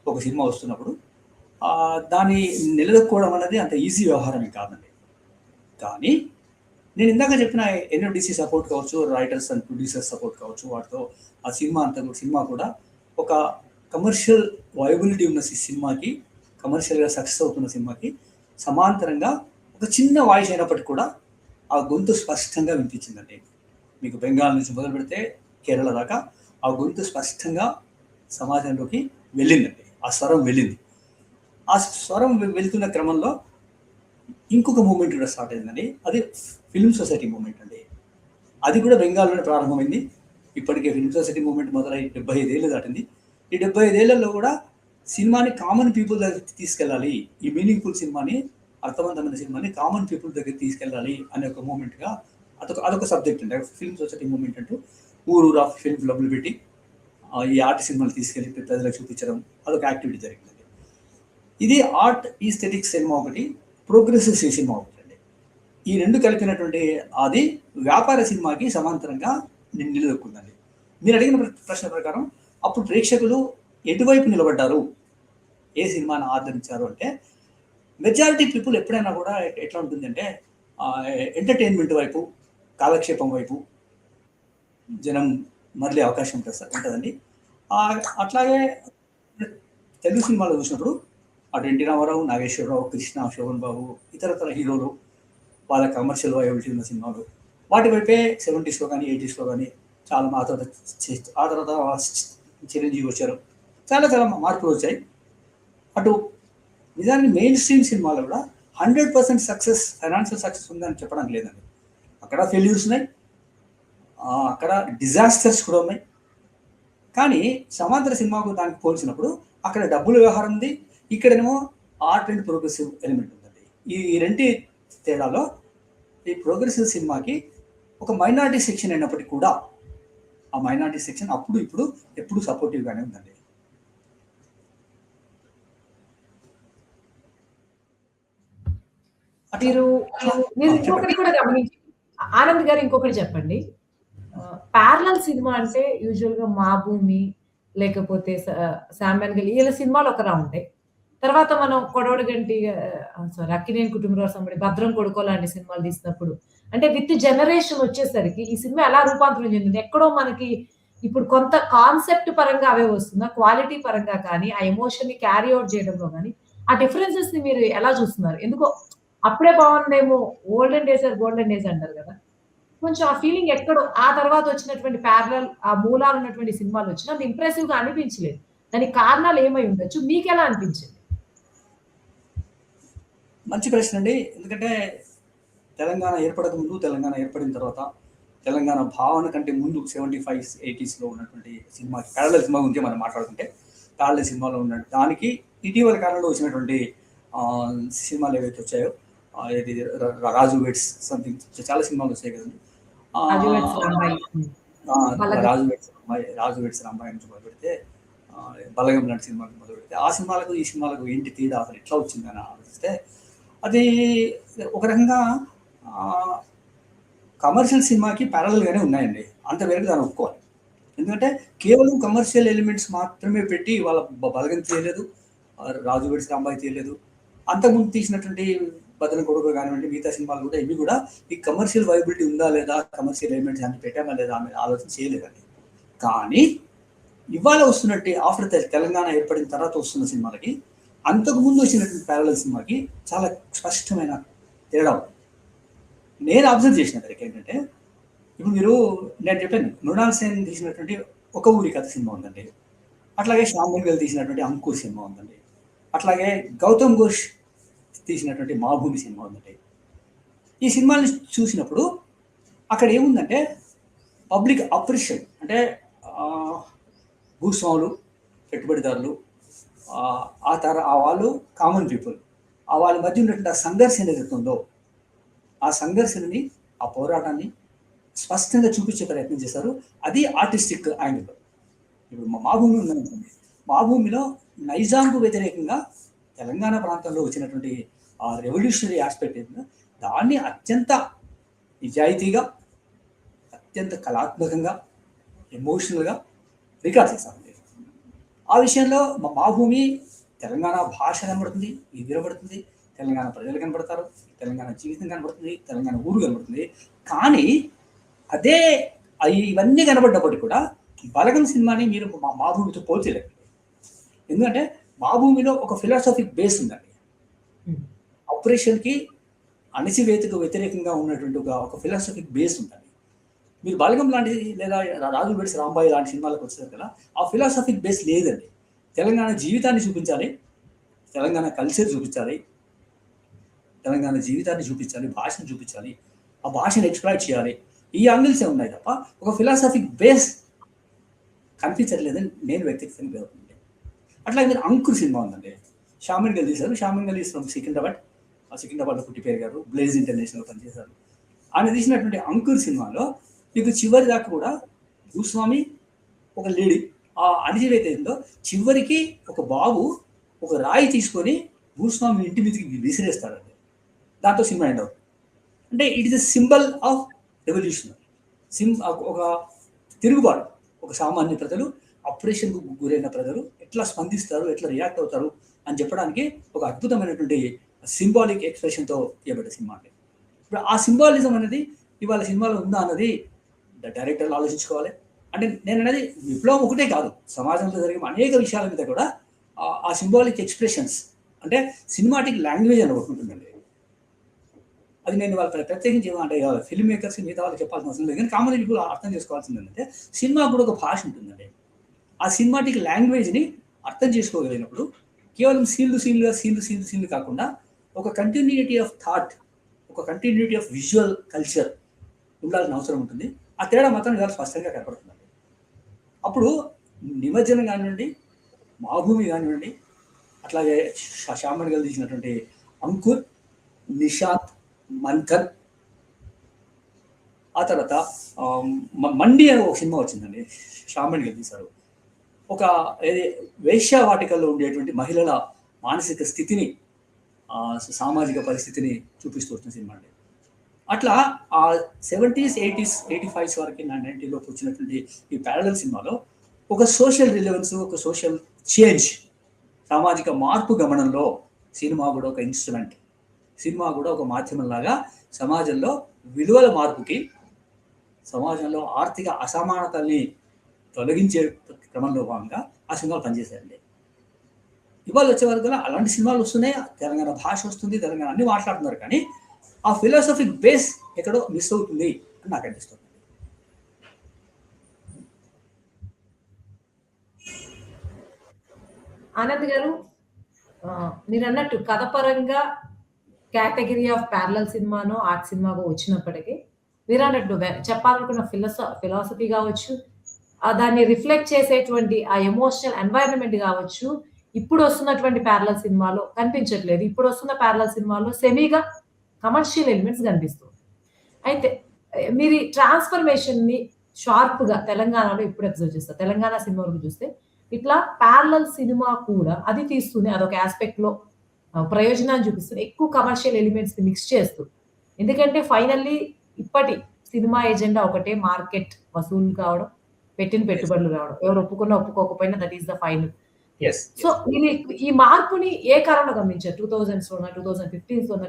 ఒక సినిమా వస్తున్నప్పుడు దాన్ని నిలదొక్కుకోవడం అనేది అంత ఈజీ వ్యవహారమే కాదండి. కానీ నేను ఇందాక చెప్పిన ఎన్ఎఫ్డిసి సపోర్ట్ కావచ్చు, రైటర్స్ అండ్ ప్రొడ్యూసర్స్ సపోర్ట్ కావచ్చు, వాటితో ఆ సినిమా కూడా ఒక కమర్షియల్ వైబిలిటీ ఉన్న సినిమాకి, కమర్షియల్గా సక్సెస్ అవుతున్న సినిమాకి సమాంతరంగా ఒక చిన్న వాయిస్ అయినప్పటికీ కూడా ఆ గొంతు స్పష్టంగా వినిపించిందండి. మీకు బెంగాల్ నుంచి మొదలు పెడితే కేరళ దాకా ఆ గొంతు స్పష్టంగా సమాజంలోకి వెళ్ళిందండి. ఆ స్వరం వెళ్ళింది. ఆ స్వరం వెళ్తున్న క్రమంలో ఇంకొక మూమెంట్ కూడా స్టార్ట్ అయిందండి. అది ఫిల్మ్ సొసైటీ మూమెంట్ అండి. అది కూడా బెంగాల్లోనే ప్రారంభమైంది. ఇప్పటికే ఫిల్మ్ సొసైటీ మూమెంట్ మొదలై 75 ఏళ్ళు దాటింది. ఈ 75 ఏళ్లలో కూడా సినిమాని కామన్ పీపుల్ దగ్గరికి తీసుకెళ్ళాలి, ఈ మీనింగ్ఫుల్ సినిమాని, అర్థవంతమైన సినిమాని కామన్ పీపుల్ దగ్గరికి తీసుకెళ్ళాలి అనే ఒక మూమెంట్గా అదొక సబ్జెక్ట్ అండి. ఫిల్మ్ సొసైటీ మూమెంట్ అంటూ ఊరూరా ఫిల్మ్ క్లబ్లు పెట్టి ఈ ఆర్ట్ సినిమాలు తీసుకెళ్ళి ప్రజలకు చూపించడం అదొక యాక్టివిటీ జరిగిందండి. ఇది ఆర్ట్ ఈస్థెటిక్స్ సినిమా ఒకటి, ప్రోగ్రెసివ్ సినిమా ఒకటి అండి. ఈ రెండు కలిపినటువంటి అది వ్యాపార సినిమాకి సమాంతరంగా నిలదొక్కుందండి. మీరు అడిగిన ప్రశ్న ప్రకారం అప్పుడు ప్రేక్షకులు ఎటువైపు నిలబడ్డారు, ఏ సినిమాని ఆదరించారు అంటే మెజారిటీ పీపుల్ ఎప్పుడైనా కూడా ఎట్లా ఉంటుందంటే ఎంటర్టైన్మెంట్ వైపు, కాలక్షేపం వైపు జనం మరలే అవకాశం ఉంటుందండి. అట్లాగే తెలుగు సినిమాలో చూసినప్పుడు అటు ఎన్టీ రామారావు, నాగేశ్వరరావు, కృష్ణ, శోభన్ బాబు, ఇతరతర హీరోలు వాళ్ళ కమర్షియల్ వయబిలిటీ ఉన్న సినిమాలు వాటి వైపే 70s కానీ 80s కానీ చాలా ఆ తర్వాత చిరంజీవి వచ్చారు, చాలా చాలా మార్పులు వచ్చాయి. అటు నిజానికి మెయిన్ స్ట్రీమ్ సినిమాలో కూడా 100% సక్సెస్, ఫైనాన్షియల్ సక్సెస్ ఉందని చెప్పడానికి లేదండి. అక్కడ ఫెయిల్యూర్స్ ఉన్నాయి, అక్కడ డిజాస్టర్స్ కూడా ఉన్నాయి. కానీ సమాంతర సినిమాకు దానికి పోల్చినప్పుడు అక్కడ డబ్బుల వ్యవహారం ఉంది, ఇక్కడేమో ఆర్ట్ అండ్ ప్రోగ్రెసివ్ ఎలిమెంట్ ఉందండి. ఈ రెంటి తేడాలో ఈ ప్రోగ్రెసివ్ సినిమాకి ఒక మైనారిటీ సెక్షన్ అయినప్పటికీ కూడా ఆ మైనారిటీ సెక్షన్ అప్పుడు ఇప్పుడు ఎప్పుడు సపోర్టివ్గానే ఉందండి. మీరు ఇంకొకటి కూడా గమనించి ఆనంద్ గారు ఇంకొకటి చెప్పండి. ప్యారలల్ సినిమా అంటే యూజువల్‌గా 'మా భూమి' లేకపోతే 'శామ్యాన్ గలి' ఈళ్ళ సినిమాలు ఒకలా ఉంటాయి. తర్వాత మనం 'కొడవటి గంటి' 'అక్కినేని కుటుంబరావు సంబడి', 'భద్రం కొడుకో' లాంటి సినిమాలు తీసినప్పుడు అంటే విత్ జనరేషన్ వచ్చేసరికి ఈ సినిమా ఎలా రూపాంతరం చెందింది? ఎక్కడో మనకి ఇప్పుడు కొంత కాన్సెప్ట్ పరంగా అవే వస్తుందా? క్వాలిటీ పరంగా కానీ, ఆ ఎమోషన్‌ని క్యారీ ఔట్ చేయడంలో గాని, ఆ డిఫరెన్సెస్‌ని మీరు ఎలా చూస్తున్నారు? ఎందుకో అప్పుడే బావుందేమో, olden days or golden days అంటారు కదా! కొంచెం ఆ ఫీలింగ్ ఎక్కడో ఆ తర్వాత వచ్చినటువంటి ప్యారలల్ ఆ మూలాలున్నటువంటి సినిమాలొచ్చినా అది ఇంప్రెసివ్‌గా అనిపించలేదు. దానికి కారణాలు ఏమై ఉండొచ్చు? మీకెలా అనిపించింది? మంచి ప్రశ్న అండి. ఎందుకంటే తెలంగాణ ఏర్పడక ముందు, తెలంగాణ ఏర్పడిన తర్వాత, తెలంగాణ భావన కంటే ముందు 75s, 80sలో ఉన్నటువంటి సినిమాకి ప్యారలల్ సినిమా గురించి మనం మాట్లాడుకుంటే, ప్యారలల్ సినిమాలో ఉన్న దానికి ఇటీవల కాలంలో వచ్చినటువంటి సినిమాలు ఏవైతే వచ్చాయో, ఏది 'రాజు వెడ్స్' సంథింగ్ చాలా సినిమాలు వచ్చాయి కదండి. 'రాజు వెడ్స్ రాంబాయి'. 'రాజు వెడ్స్ రాంబాయి' నుంచి మొదలుపెడితే 'బలగం' లాంటి సినిమాలు మొదలుపెడితే, ఆ సినిమాలకు ఈ సినిమాలకు ఏంటి తేడా, అసలు ఎట్లా వచ్చిందని ఆలోచిస్తే అది ఒక రకంగా కమర్షియల్ సినిమాకి ప్యారలల్గానే ఉన్నాయండి. అంతవరకు దాన్ని ఒప్పుకోవాలి. ఎందుకంటే కేవలం కమర్షియల్ ఎలిమెంట్స్ మాత్రమే పెట్టి వాళ్ళ 'బలగం' తీయలేదు, 'రాజు వెడ్స్ రాంబాయి' తీయలేదు. అంతకుముందు తీసినటువంటి 'భద్రం కొడుకు' కానివ్వండి, మిగతా సినిమాలు కూడా ఇవి కూడా ఈ కమర్షియల్ వైబిలిటీ ఉందా లేదా, కమర్షియల్ ఎలిమెంట్స్ అన్ని పెట్టామా లేదా అనే ఆలోచన చేయలేదండి. కానీ ఇవాళ వస్తున్నట్టు ఆఫ్టర్ తెలంగాణ ఏర్పడిన తర్వాత వస్తున్న సినిమాలకి, అంతకుముందు వచ్చినటువంటి ప్యారలల్ సినిమాకి చాలా స్పష్టమైన తేడా ఉంది. నేను అబ్జర్వ్ చేసిన దగ్గరికి ఏంటంటే, ఇప్పుడు నేను చెప్పాను, మృణాల్ సేన్ తీసినటువంటి 'ఒక ఊరి కథ' సినిమా ఉందండి. అట్లాగే శ్యామ్ బెనగల్ తీసినటువంటి 'అంకుర్' సినిమా ఉందండి. అట్లాగే గౌతమ్ ఘోష్ తీసినటువంటి 'మా భూమి' సినిమా ఉందండి. ఈ సినిమాని చూసినప్పుడు అక్కడ ఏముందంటే పబ్లిక్ అప్రిషియేషన్, అంటే భూస్వాములు, పెట్టుబడిదారులు, ఆ వాళ్ళు కామన్ పీపుల్, వాళ్ళ మధ్య ఉన్నటువంటి ఆ సంఘర్షణ ఏదైతే ఉందో, ఆ సంఘర్షణని, ఆ పోరాటాన్ని స్పష్టంగా చూపించే ప్రయత్నం చేశారు. అది ఆర్టిస్టిక్ యాంగిల్లో. ఇప్పుడు 'మా భూమి' ఉందనుకోండి, 'మా భూమిలో' నైజాంకు వ్యతిరేకంగా తెలంగాణ ప్రాంతంలో వచ్చినటువంటి ఆ రెవల్యూషనరీ ఆస్పెక్ట్ ఏదో దాన్ని అత్యంత నిజాయితీగా, అత్యంత కళాత్మకంగా, ఎమోషనల్గా రికార్డ్ చేశారండి. ఆ విషయంలో 'మా భూమి' తెలంగాణ భాష కనబడుతుంది, ఇది వినబడుతుంది, తెలంగాణ ప్రజలు కనబడతారు, తెలంగాణ జీవితం కనబడుతుంది, తెలంగాణ ఊరు కనబడుతుంది. కానీ అదే ఇవన్నీ కనబడ్డప్పటికీ కూడా 'బలగం' సినిమాని మీరు 'మా భూమి'తో పోల్చలేరు. ఎందుకంటే 'మా భూమిలో' ఒక ఫిలాసఫిక్ బేస్ ఉందండి. ఆపరేషన్కి, అణచివేతకు వ్యతిరేకంగా ఉన్నటువంటి ఒక ఫిలాసఫిక్ బేస్ ఉందండి. మీరు 'బలగం' లాంటిది లేదా 'రాజు వెడ్స్ రాంబాయి' లాంటి సినిమాలకు వచ్చేసరికి కదా ఆ ఫిలాసఫిక్ బేస్ లేదండి. తెలంగాణ జీవితాన్ని చూపించాలి, తెలంగాణ కల్చర్ చూపించాలి, తెలంగాణ జీవితాన్ని చూపించాలి, భాషను చూపించాలి, ఆ భాషను ఎక్స్‌ప్లాయిట్ చేయాలి. ఈ యాంగిల్సే ఉన్నాయి తప్ప ఒక ఫిలాసఫిక్ బేస్ కనిపించట్లేదని నేను వ్యక్తిగతంగా భావిస్తున్నాను. అట్లాగే మీరు 'అంకుర్' సినిమా ఉందండి. శ్యామ్ బెనగల్ తీశారు. Shyam Benegal is from Secunderabad. ఆ సికింద్రాబాద్లో పుట్టి పెరిగారు. బ్లేజ్ ఇంటర్నేషనల్ పనిచేశారు. ఆయన తీసినటువంటి 'అంకుర్' సినిమాలో మీకు చివరి దాకా కూడా భూస్వామి, ఒక లేడీ, ఆ అణచివేత ఏందో చివరికి ఒక బాబు ఒక రాయి తీసుకొని భూస్వామి ఇంటి మీదకి విసిరేస్తాడండి. దాంతో సినిమా ఎండ్ అవుతుంది. అంటే it is a symbol of revolution, ఒక తిరుగుబాటు. ఒక సామాన్య ప్రజలు, అప్రెషన్కు గురైన ప్రజలు ఎట్లా స్పందిస్తారు, ఎట్లా రియాక్ట్ అవుతారు అని చెప్పడానికి ఒక అద్భుతమైనటువంటి సింబాలిక్ ఎక్స్ప్రెషన్తో తీయబడ్డ సినిమా అండి. ఇప్పుడు ఆ సింబాలిజం అనేది ఇవాళ సినిమాలో ఉందా అన్నది డైరెక్టర్లు ఆలోచించుకోవాలి. అంటే నేను అనేది విప్లవం ఒకటే కాదు, సమాజంలో జరిగే అనేక విషయాల మీద కూడా ఆ సింబాలిక్ ఎక్స్ప్రెషన్స్, అంటే సినిమాటిక్ లాంగ్వేజ్ అని ఒకటి ఉంటుందండి. అది నేను వాళ్ళ ప్రత్యేకించి అంటే ఫిల్మ్ మేకర్స్ మిగతా వాళ్ళకి చెప్పాల్సిన అవసరం లేదు, కానీ కామన్ పీపుల్ అర్థం చేసుకోవాల్సింది ఏంటంటే సినిమా కూడా ఒక భాష ఉంటుందండి. ఆ సినిమాటిక్ లాంగ్వేజ్ని అర్థం చేసుకోగలిగినప్పుడు కేవలం సీన్లు కాకుండా ఒక కంటిన్యూటీ ఆఫ్ థాట్, ఒక కంటిన్యూటీ ఆఫ్ విజువల్ కల్చర్ ఉండాల్సిన అవసరం ఉంటుంది. ఆ తేడా మాత్రం ఇవాళ స్పష్టంగా కనపడుతుందండి. అప్పుడు నిమజ్జనం కానివ్వండి, మాభూమి కానివ్వండి, అట్లాగే శ్యామణ్ గారు తీసినటువంటి అంకుర్, నిషాంత్, మంథన్, ఆ తర్వాత మండి అనే ఒక సినిమా వచ్చిందండి, శ్యామణ్ గారు తీశారు. ఒక వేశ్యావాటికల్లో ఉండేటువంటి మహిళల మానసిక స్థితిని, సామాజిక పరిస్థితిని చూపిస్తూ వచ్చిన సినిమా అండి. అట్లా ఆ 70s, 80s, 85s వరకు 90లోకి వచ్చినటువంటి ఈ ప్యారలల్ సినిమాలో ఒక సోషల్ రిలవెన్స్, ఒక సోషల్ చేంజ్, సామాజిక మార్పు గమనంలో సినిమా కూడా ఒక ఇన్స్ట్రుమెంట్, సినిమా కూడా ఒక మాధ్యమంలాగా సమాజంలో విలువల మార్పుకి, సమాజంలో ఆర్థిక అసమానతల్ని తొలగించే క్రమంలో భాగంగా ఆ సినిమాలు పనిచేశాయండి. ఇవాళ వచ్చే వరకు అలాంటి సినిమాలు వస్తున్నాయి, తెలంగాణ భాష వస్తుంది, తెలంగాణ అన్ని మాట్లాడుతున్నారు, కానీ ఆ ఫిలాసఫిక్ బేస్ ఎక్కడో మిస్ అవుతుంది అని నాకు అనిపిస్తుంది. ఆనంద్ గారు, మీరు అన్నట్టు కథ పరంగా కేటగిరీ ఆఫ్ ప్యారలల్ సినిమానో ఆర్ట్ సినిమాగో వచ్చినప్పటికీ మీరు అన్నట్టు చెప్పాలనుకున్న ఫిలాసఫీ కావచ్చు, దాన్ని రిఫ్లెక్ట్ చేసేటువంటి ఆ ఎమోషనల్ ఎన్వైరన్మెంట్ కావచ్చు, ఇప్పుడు వస్తున్నటువంటి ప్యారలల్ సినిమాలో కనిపించట్లేదు. ఇప్పుడు వస్తున్న ప్యారలల్ సినిమాలో సెమీగా కమర్షియల్ ఎలిమెంట్స్ కనిపిస్తుంది. అయితే మీరు ఈ ట్రాన్స్ఫర్మేషన్‌ని షార్ప్‌గా తెలంగాణలో ఇప్పుడు అబ్జర్వ్ చేస్తారు. తెలంగాణ సినిమా వరకు చూస్తే ఇట్లా ప్యారలల్ సినిమా కూడా అది తీస్తూనే అదొక యాస్పెక్ట్‌లో ప్రయోజనాన్ని చూపిస్తూనే ఎక్కువ కమర్షియల్ ఎలిమెంట్స్‌ని మిక్స్ చేస్తూ. ఎందుకంటే ఫైనల్లీ ఇప్పటి సినిమా ఎజెండా ఒకటే, మార్కెట్ వసూలు కావడం, పెట్టిన పెట్టుబడులు రావడం. ఎవరు ఒప్పుకున్నా ఒప్పుకోకపోయినా that is the final. So ఈ మార్పుని ఏ కాలంలో గమనించారు? 2000స్‌లోనా, 2015స్‌లోనా,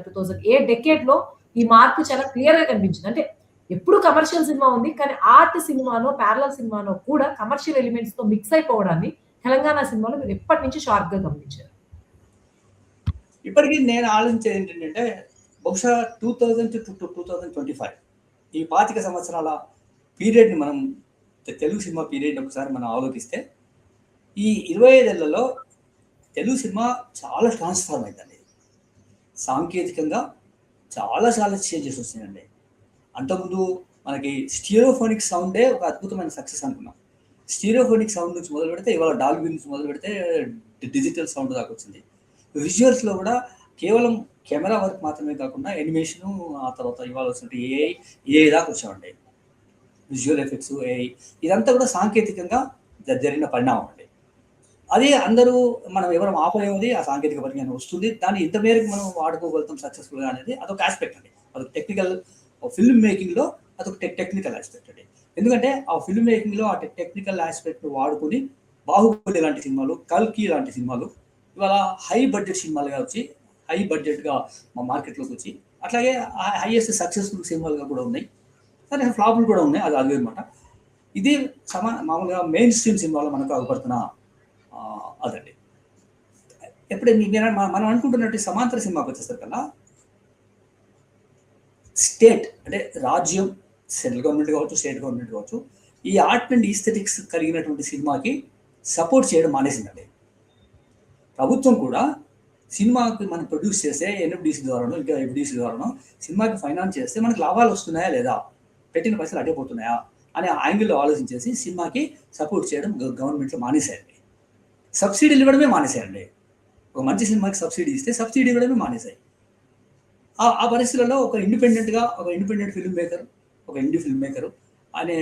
ఏ డెకేడ్‌లో ఈ మార్పు చాలా క్లియర్‌గా కనిపించింది. అంటే ఎప్పుడు కమర్షియల్ సినిమా ఉంది, కానీ ఆర్ట్ సినిమానో, ప్యారలల్ సినిమానో కూడా కమర్షియల్ ఎలిమెంట్స్‌తో మిక్స్ అయిపోవడాన్ని తెలంగాణ సినిమాలో మీరు ఎప్పటి నుంచి షార్ప్‌గా గమనించారు? ఇప్పటికీ నేను ఆలోచించేది ఏంటంటే బహుశా 2000-2025 ఈ 25 సంవత్సరాల పీరియడ్ని మనం తెలుగు సినిమా పీరియడ్ ఒకసారి మనం ఆలోచిస్తే ఈ 25 ఏళ్లలో తెలుగు సినిమా చాలా ట్రాన్స్ఫార్మ్ అయిందండి. సాంకేతికంగా చాలా చేంజెస్ వస్తున్నాయండి. అంతకుముందు మనకి స్టీరియోఫోనిక్ సౌండే ఒక అద్భుతమైన సక్సెస్ అనుకున్నాం. స్టీరియోఫోనిక్ సౌండ్ నుంచి మొదలు పెడితే ఇవాళ డాల్బీ నుంచి మొదలు పెడితే డిజిటల్ సౌండ్ దాకా వచ్చింది. విజువల్స్లో కూడా కేవలం కెమెరా వర్క్ మాత్రమే కాకుండా యానిమేషను, ఆ తర్వాత ఇవాళ వచ్చినట్టు ఏఐ దాకా వచ్చామండి. విజువల్ ఎఫెక్ట్స్, ఏఐ, ఇదంతా కూడా సాంకేతికంగా జరిగిన పరిణామం అండి. అదే అందరూ మనం ఎవరు ఆపలేమది, ఆ సాంకేతిక పరిజ్ఞానం వస్తుంది, దాన్ని ఇంత మేరకు మనం వాడుకోగలుగుతాం సక్సెస్ఫుల్గా అనేది అదొక ఆస్పెక్ట్ అండి. అదొక టెక్నికల్ ఫిల్మ్ మేకింగ్లో అదొక టెక్నికల్ ఆస్పెక్ట్ అండి. ఎందుకంటే ఆ ఫిల్మ్ మేకింగ్లో ఆ టెక్నికల్ ఆస్పెక్ట్ వాడుకొని బాహుబలి లాంటి సినిమాలు, కల్కి లాంటి సినిమాలు ఇవాళ హై బడ్జెట్ సినిమాలుగా వచ్చి, హై బడ్జెట్గా మా మార్కెట్లోకి వచ్చి, అట్లాగే హైయెస్ట్ సక్సెస్ఫుల్ సినిమాలుగా కూడా ఉన్నాయి. సరే ఫ్లాపులు కూడా ఉన్నాయి, అది అనమాట. ఇది మామూలుగా మెయిన్ స్ట్రీమ్ సినిమాలో మనకు అగుపడుతున్న అదండి. ఎప్పుడే మనం అనుకుంటున్నట్టు సమాంతర సినిమాకి వచ్చేసరికి కల్లా స్టేట్ అంటే రాజ్యం, సెంట్రల్ గవర్నమెంట్ కావచ్చు, స్టేట్ గవర్నమెంట్ కావచ్చు, ఈ ఆర్ట్ అండ్ ఈస్థెటిక్స్ కలిగినటువంటి సినిమాకి సపోర్ట్ చేయడం మానేసిందండి. ప్రభుత్వం కూడా సినిమాకి మనం ప్రొడ్యూస్ చేస్తే ఎన్ఎఫ్డిసి ద్వారానో ఇంకా ఎఫ్డిసి ద్వారానో సినిమాకి ఫైనాన్స్ చేస్తే మనకు లాభాలు వస్తున్నాయా లేదా, పెట్టిన పైసలు అడ్డైపోతున్నాయా అనే యాంగిల్లో ఆలోచించేసి సినిమాకి సపోర్ట్ చేయడం గవర్నమెంట్లో మానేశాయండి. సబ్సిడీలు ఇవ్వడమే మానేశాయండి. ఒక మంచి సినిమాకి సబ్సిడీ ఇస్తే సబ్సిడీ ఇవ్వడమే మానేశాయి. ఆ పరిస్థితులలో ఒక ఇండిపెండెంట్ ఫిల్మ్ మేకర్, ఒక ఇండి ఫిల్మ్ మేకరు అనే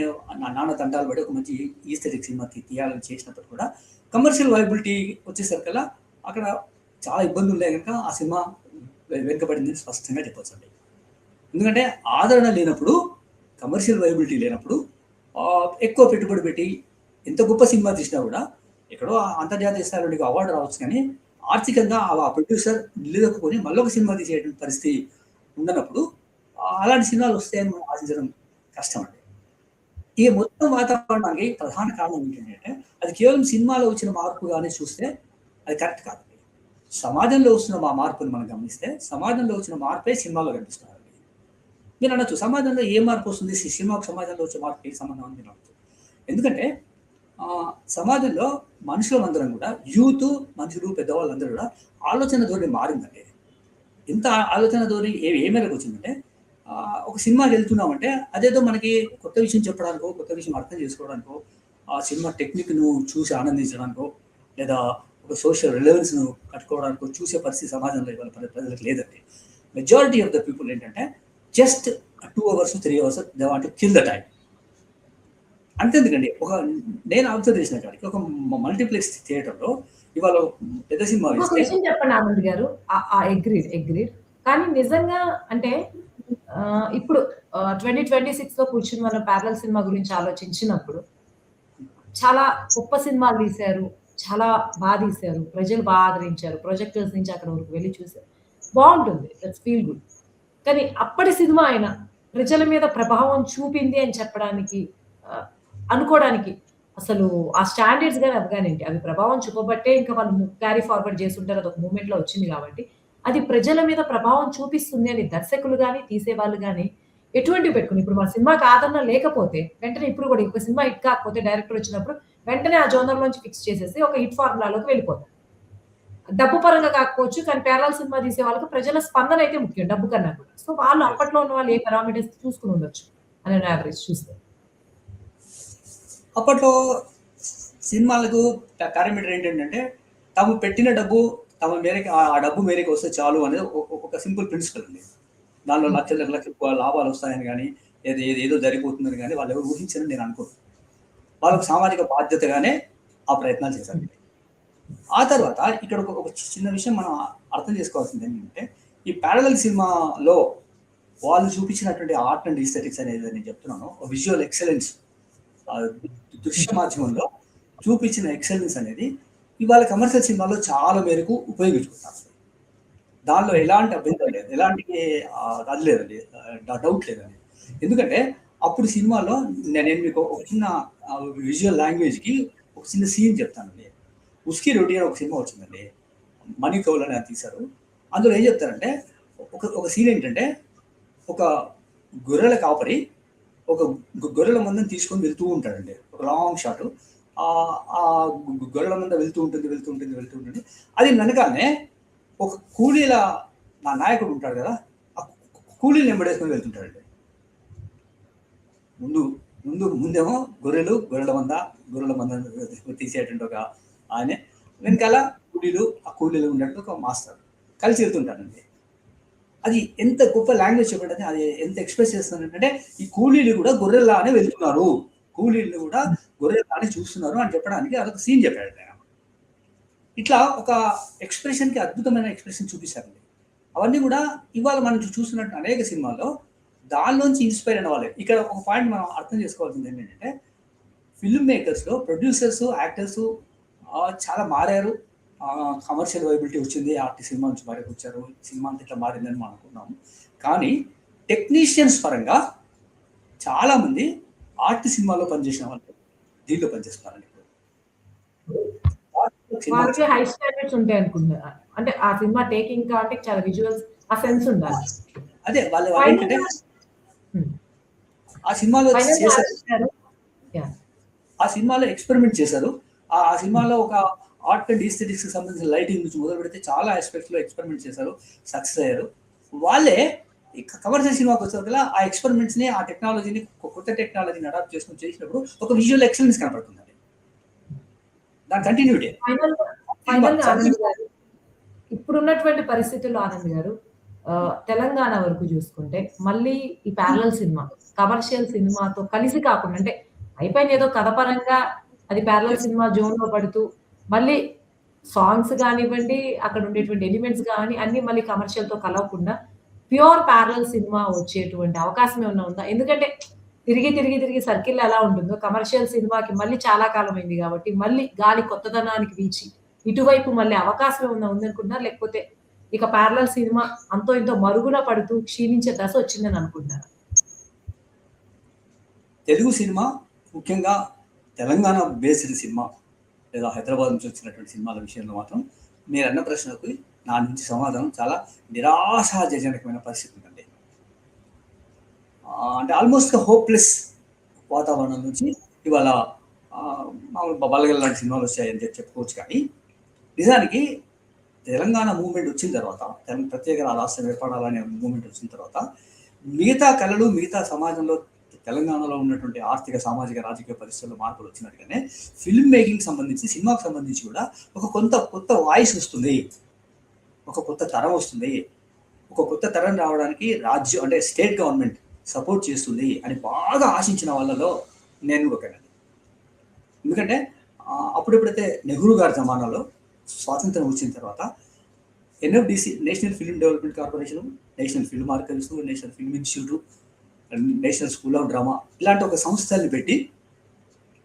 నాన్న తంటాలు పడి ఒక మంచి ఈస్థెటిక్ సినిమా తీయాలని చేసినప్పుడు కూడా కమర్షియల్ వైబిలిటీ వచ్చేసరికల్లా అక్కడ చాలా ఇబ్బందులు ఉన్నాయి కనుక ఆ సినిమా వెనుకబడింది స్పష్టంగా చెప్పొచ్చండి. ఎందుకంటే ఆదరణ లేనప్పుడు, కమర్షియల్ వైబిలిటీ లేనప్పుడు ఎక్కువ పెట్టుబడి పెట్టి ఎంత గొప్ప సినిమా తీసినా కూడా ఎక్కడో అంతర్జాతీయ స్థాయిలో నీకు అవార్డు రావచ్చు, కానీ ఆర్థికంగా ఆ ప్రొడ్యూసర్ నిలదొక్కుని మళ్ళీ ఒక సినిమా తీసేటువంటి పరిస్థితి ఉండనప్పుడు అలాంటి సినిమాలు వస్తాయని మనం ఆశించడం కష్టం అండి. ఈ మొత్తం వాతావరణానికి ప్రధాన కారణం ఏంటంటే అది కేవలం సినిమాలో వచ్చిన మార్పుగానే చూస్తే అది కరెక్ట్ కాదండి. సమాజంలో వస్తున్న మార్పుని మనం గమనిస్తే సమాజంలో వచ్చిన మార్పే సినిమాలో కనిపిస్తున్నారండి. మీరు అనొచ్చు సమాజంలో ఏ మార్పు వస్తుంది, సినిమాకు సమాజంలో వచ్చే మార్పుకి సంబంధం అని మీరు అనొచ్చు. ఎందుకంటే సమాజంలో మనుషులందరం కూడా యూత్, మనుషులు, పెద్దవాళ్ళందరూ కూడా ఆలోచన ధోరణి మారిందండి. ఎంత ఆలోచన ధోరణి ఏ మేరకు వచ్చిందంటే ఒక సినిమాకి వెళ్తున్నామంటే అదేదో మనకి కొత్త విషయం చెప్పడానికో, కొత్త విషయం అర్థం చేసుకోవడానికో, ఆ సినిమా టెక్నిక్ను చూసి ఆనందించడానికో, లేదా ఒక సోషల్ రిలవెన్స్ను కట్టుకోవడానికో చూసే పరిస్థితి సమాజంలో ఇవాళ ప్రజలకు లేదండి. మెజారిటీ ఆఫ్ ద పీపుల్ ఏంటంటే just 2 hours 3 hours they want to kill the time. అంతేందుకండి నేను అబ్జర్వ్ చేసిన కాడికి ఒక మల్టీప్లెక్స్ థియేటర్లో ఇవాళ పెద్ద సినిమా ఒక విషయం చెప్పండి ఆనంద్ గారు. అగ్రీడ్. కానీ నిజంగా అంటే ఇప్పుడు 2026లో కూర్చుని మనం ప్యారలల్ సినిమా గురించి ఆలోచించినప్పుడు చాలా గొప్ప సినిమాలు తీశారు. చాలా తీశారు. ప్రజలు ఆదరించారు. ప్రొజెక్టర్స్ నుంచి అక్కడ వరకు వెళ్లి చూసారు. బావుంటుంది. That's feel good. కానీ అప్పటి సినిమా అయినా ప్రజల మీద ప్రభావం చూపింది అని చెప్పడానికి అనుకోవడానికి అసలు ఆ స్టాండర్డ్స్ గాని అవి గానియండి. అవి ప్రభావం చూపబట్టే ఇంకా వాళ్ళు క్యారీ ఫార్వర్డ్ చేసుంటారు. అదొక మూవ్‌మెంట్‌లో వచ్చింది కాబట్టి. అది ప్రజల మీద ప్రభావం చూపిస్తుంది అని దర్శకులు గాని, తీసేవాళ్ళు గాని ఎటువంటివి పెట్టుకుని ఇప్పుడు మన సినిమాకి ఆదరణ లేకపోతే వెంటనే ఇప్పుడు కూడా ఒక సినిమా హిట్ కాకపోతే డైరెక్టర్ వచ్చినప్పుడు వెంటనే ఆ జోనర్‌లోంచి ఫిక్స్ చేసేసి ఒక హిట్ ఫార్ములాలోకి వెళ్ళిపోతారు. డబ్బు పరంగా కాకపోవచ్చు. కానీ ప్యారలల్ సినిమా తీసే వాళ్ళకి ప్రజల స్పందన అయితే ముఖ్యం డబ్బు కన్నా కూడా. సో, వాళ్ళు అప్పట్లో ఉన్న వాళ్ళు ఏ పారామీటర్స్ చూసుకొని ఉండొచ్చు. అని యావరేజ్ చూస్తే. అప్పట్లో సినిమాలకు పారామీటర్ ఏంటంటే తాము పెట్టిన డబ్బు తమ మేరకు ఆ డబ్బు మేరకు వస్తే చాలు అనేది ఒక సింపుల్ ప్రిన్సిపల్ అండి. దానిలో లక్షల లాభాలు వస్తాయని కానీ ఏదో జరిగిపోతుందని కానీ వాళ్ళు ఎవరు ఊహించారని నేను అనుకోను. వాళ్ళకు సామాజిక బాధ్యతగానే ఆ ప్రయత్నాలు చేశారు. ఆ తర్వాత ఇక్కడ ఒక చిన్న విషయం మనం అర్థం చేసుకోవాల్సింది ఏంటంటే ఈ ప్యారలల్ సినిమాలో వాళ్ళు చూపించినటువంటి ఆర్ట్ అండ్ ఈస్థెటిక్స్ అనేది నేను చెప్తున్నాను. విజువల్ ఎక్సలెన్స్, దృశ్య మాధ్యమంలో చూపించిన ఎక్సలెన్స్ అనేది ఇవాళ కమర్షియల్ సినిమాలో చాలా మేరకు ఉపయోగించుకుంటారు. దానిలో ఎలాంటి అభ్యంతరం లేదు, ఎలాంటి అది లేదండి, డౌట్ లేదండి. ఎందుకంటే అప్పుడు సినిమాలో నేను మీకు ఒక చిన్న విజువల్ లాంగ్వేజ్కి ఒక చిన్న సీన్ చెప్తానండి. ఉస్కీ రోటీ అని ఒక సినిమా వచ్చిందండి, మనీ కౌల్ అని తీశారు. అందులో ఏం చెప్తారంటే ఒక సీన్ ఏంటంటే ఒక గొర్రెల కాపరి ఒక గొర్రెల మందని తీసుకొని వెళ్తూ ఉంటాడండి. ఒక లాంగ్ షాట్ ఆ గొర్రెల మంద వెళ్తూ ఉంటుంది. అది వెనకానే ఒక కూలీల నా నాయకుడు ఉంటాడు కదా, ఆ కూలీలు వెంబడేసుకొని వెళ్తుంటాడండి. ముందేమో గొర్రెల మంద తీసేటువంటి ఒక ఆయన, వెనకాల ఆ కూలీలు ఉన్నట్టు ఒక మాస్టర్ కలిసి వెళ్తుంటారండి. అది ఎంత గొప్ప లాంగ్వేజ్ చెప్పండి, అది ఎంత ఎక్స్ప్రెస్ చేస్తుందంటే ఈ కూలీలు కూడా గొర్రెల్లానే వెళ్తున్నారు, కూలీలు కూడా గొర్రెల్లానే చూస్తున్నారు అని చెప్పడానికి అదొక సీన్ చెప్పాడు ఆయన. ఇట్లా ఒక ఎక్స్ప్రెషన్కి అద్భుతమైన ఎక్స్ప్రెషన్ చూపిస్తారండి. అవన్నీ కూడా ఇవాళ మనం చూస్తున్నట్టు అనేక సినిమాల్లో దానిలోంచి ఇన్స్పైర్ అయిన వాళ్ళే. ఇక్కడ ఒక పాయింట్ మనం అర్థం చేసుకోవాల్సింది ఏంటంటే ఫిల్మ్ మేకర్స్లో ప్రొడ్యూసర్స్, యాక్టర్స్ చాలా మారారు. కమర్షియల్ వైబిలిటీ వచ్చింది, ఆర్టిస్ట్ సినిమా నుంచి బయటకు వచ్చారు, సినిమా అంతా ఇట్లా మారిందని మనం అనుకున్నాము. కానీ టెక్నీషియన్స్ పరంగా చాలామంది ఆర్ట్ సినిమాలో పనిచేసిన వాళ్ళు దీంట్లో పనిచేస్తున్నారండి. వాళ్ళకి హై స్టాండర్డ్స్ ఉంటాయి అనుకుంటున్నా. అంటే ఆ సినిమా టేకింగ్ కాబట్టి చాలా విజువల్స్ ఆ సెన్స్ ఉండాలి. అదే వాళ్ళు ఏంటంటే ఆ సినిమాలో చేశారు, ఆ సినిమాలో ఎక్స్పెరిమెంట్ చేశారు. ఆ సినిమాలో ఒక ఆర్ట్ అండ్ ఈస్థెటిక్స్ కి సంబంధించిన లైటింగ్ నుంచి మొదలు పెడితే చాలా ఆస్పెక్ట్స్ లో ఎక్స్పెరిమెంట్ చేశారు, సక్సెస్ అయ్యారు. వాళ్ళే కమర్షియల్ సినిమాకి వచ్చారు కదా, ఆ ఎక్స్పెరిమెంట్స్ ని, ఆ టెక్నాలజీని, కొత్త టెక్నాలజీని అడాప్ట్ చేసుకుని చేసినప్పుడు ఒక విజువల్ ఎక్సలెన్స్ కనపడుతుంది. దాని కంటిన్యూటీ. ఇప్పుడున్నటువంటి పరిస్థితుల్లో ఆనంద్ గారు తెలంగాణ వరకు చూసుకుంటే మళ్ళీ ఈ ప్యారలల్ సినిమా కమర్షియల్ సినిమాతో కలిసి కాకుండా, అంటే అయిపోయిన ఏదో కథ పరంగా అది ప్యారలల్ సినిమా జోన్ లో పడుతూ మళ్ళీ సాంగ్స్ కానివ్వండి, అక్కడ ఉండేటువంటి ఎలిమెంట్స్ కానీ అన్ని మళ్ళీ కమర్షియల్ తో కలవకుండా ప్యూర్ ప్యారలల్ సినిమా వచ్చేటువంటి అవకాశం ఏమైనా ఉందా? ఎందుకంటే తిరిగి సర్కిల్ ఎలా ఉంటుందో కమర్షియల్ సినిమాకి మళ్ళీ చాలా కాలం అయింది కాబట్టి మళ్ళీ గాలి కొత్తదనానికి వీచి ఇటువైపు మళ్ళీ అవకాశం ఏమైనా ఉందనుకుంటున్నారా? లేకపోతే ఇక ప్యారలల్ సినిమా అంతో ఇంతో మరుగున పడుతూ క్షీణించే దశ వచ్చిందని అనుకుంటున్నారా? తెలుగు సినిమా ముఖ్యంగా తెలంగాణ బేస్డ్ సినిమా లేదా హైదరాబాద్ నుంచి వచ్చినటువంటి సినిమాల విషయంలో మాత్రం మీరు అన్న ప్రశ్నకు నా నుంచి సమాధానం చాలా నిరాశాజనకమైన పరిస్థితి ఉందండి. అంటే ఆల్మోస్ట్ హోప్లెస్ వాతావరణం నుంచి ఇవాళ మామూలు బలగల్ లాంటి సినిమాలు వచ్చాయని చెప్పుకోవచ్చు. కానీ నిజానికి తెలంగాణ మూవ్మెంట్ వచ్చిన తర్వాత, ప్రత్యేక రాష్ట్రం ఏర్పడాలనే మూవ్మెంట్ వచ్చిన తర్వాత మిగతా కళలు, మిగతా సమాజంలో తెలంగాణలో ఉన్నటువంటి ఆర్థిక, సామాజిక, రాజకీయ పరిస్థితుల్లో మార్పులు వచ్చినట్టుగానే ఫిల్మ్ మేకింగ్ సంబంధించి, సినిమాకు సంబంధించి కూడా ఒక కొత్త వాయిస్ వస్తుంది, ఒక కొత్త తరం వస్తుంది. ఒక కొత్త తరం రావడానికి రాజ్యం అంటే స్టేట్ గవర్నమెంట్ సపోర్ట్ చేస్తుంది అని బాగా ఆశించిన వాళ్ళలో నేను ఒకనండి. ఎందుకంటే అప్పుడెప్పుడైతే నెహ్రూ గారి జమానాలో స్వాతంత్రం వచ్చిన తర్వాత NFDC, national film development corporation, national film archives, national film institute, national school of drama ఇలాంటి ఒక సంస్థల్ని పెట్టి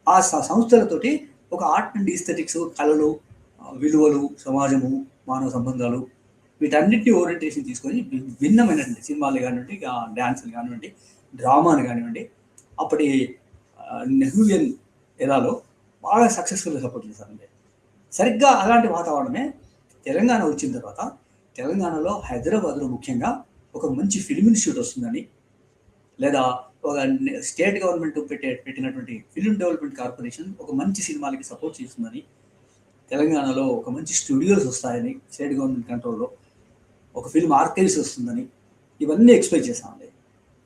ఆ సంస్థలతోటి ఒక ఆర్ట్ అండ్ ఈస్థెటిక్స్, కళలు, విలువలు, సమాజము, మానవ సంబంధాలు వీటన్నిటిని ఓరియంటేషన్ తీసుకొని భిన్నమైనటువంటి సినిమాలు కానివ్వండి, డ్యాన్సులు కానివ్వండి, డ్రామాలు కానివ్వండి, అప్పటి నెహ్రూవియన్ ఎరాలో బాగా సక్సెస్ఫుల్గా సపోర్ట్ చేశారండి. సరిగ్గా అలాంటి వాతావరణమే తెలంగాణ వచ్చిన తర్వాత తెలంగాణలో హైదరాబాద్లో ముఖ్యంగా ఒక మంచి ఫిల్మ్ ఇన్స్టిట్యూట్ వస్తుందని, లేదా ఒక స్టేట్ గవర్నమెంట్ పెట్టినటువంటి ఫిల్మ్ డెవలప్మెంట్ కార్పొరేషన్ ఒక మంచి సినిమాలకి సపోర్ట్ చేస్తుందని, తెలంగాణలో ఒక మంచి స్టూడియోస్ వస్తాయని, స్టేట్ గవర్నమెంట్ కంట్రోల్లో ఒక ఫిల్మ్ ఆర్కైవ్స్ వస్తుందని ఇవన్నీ ఎక్స్పెక్ట్ చేశామండి.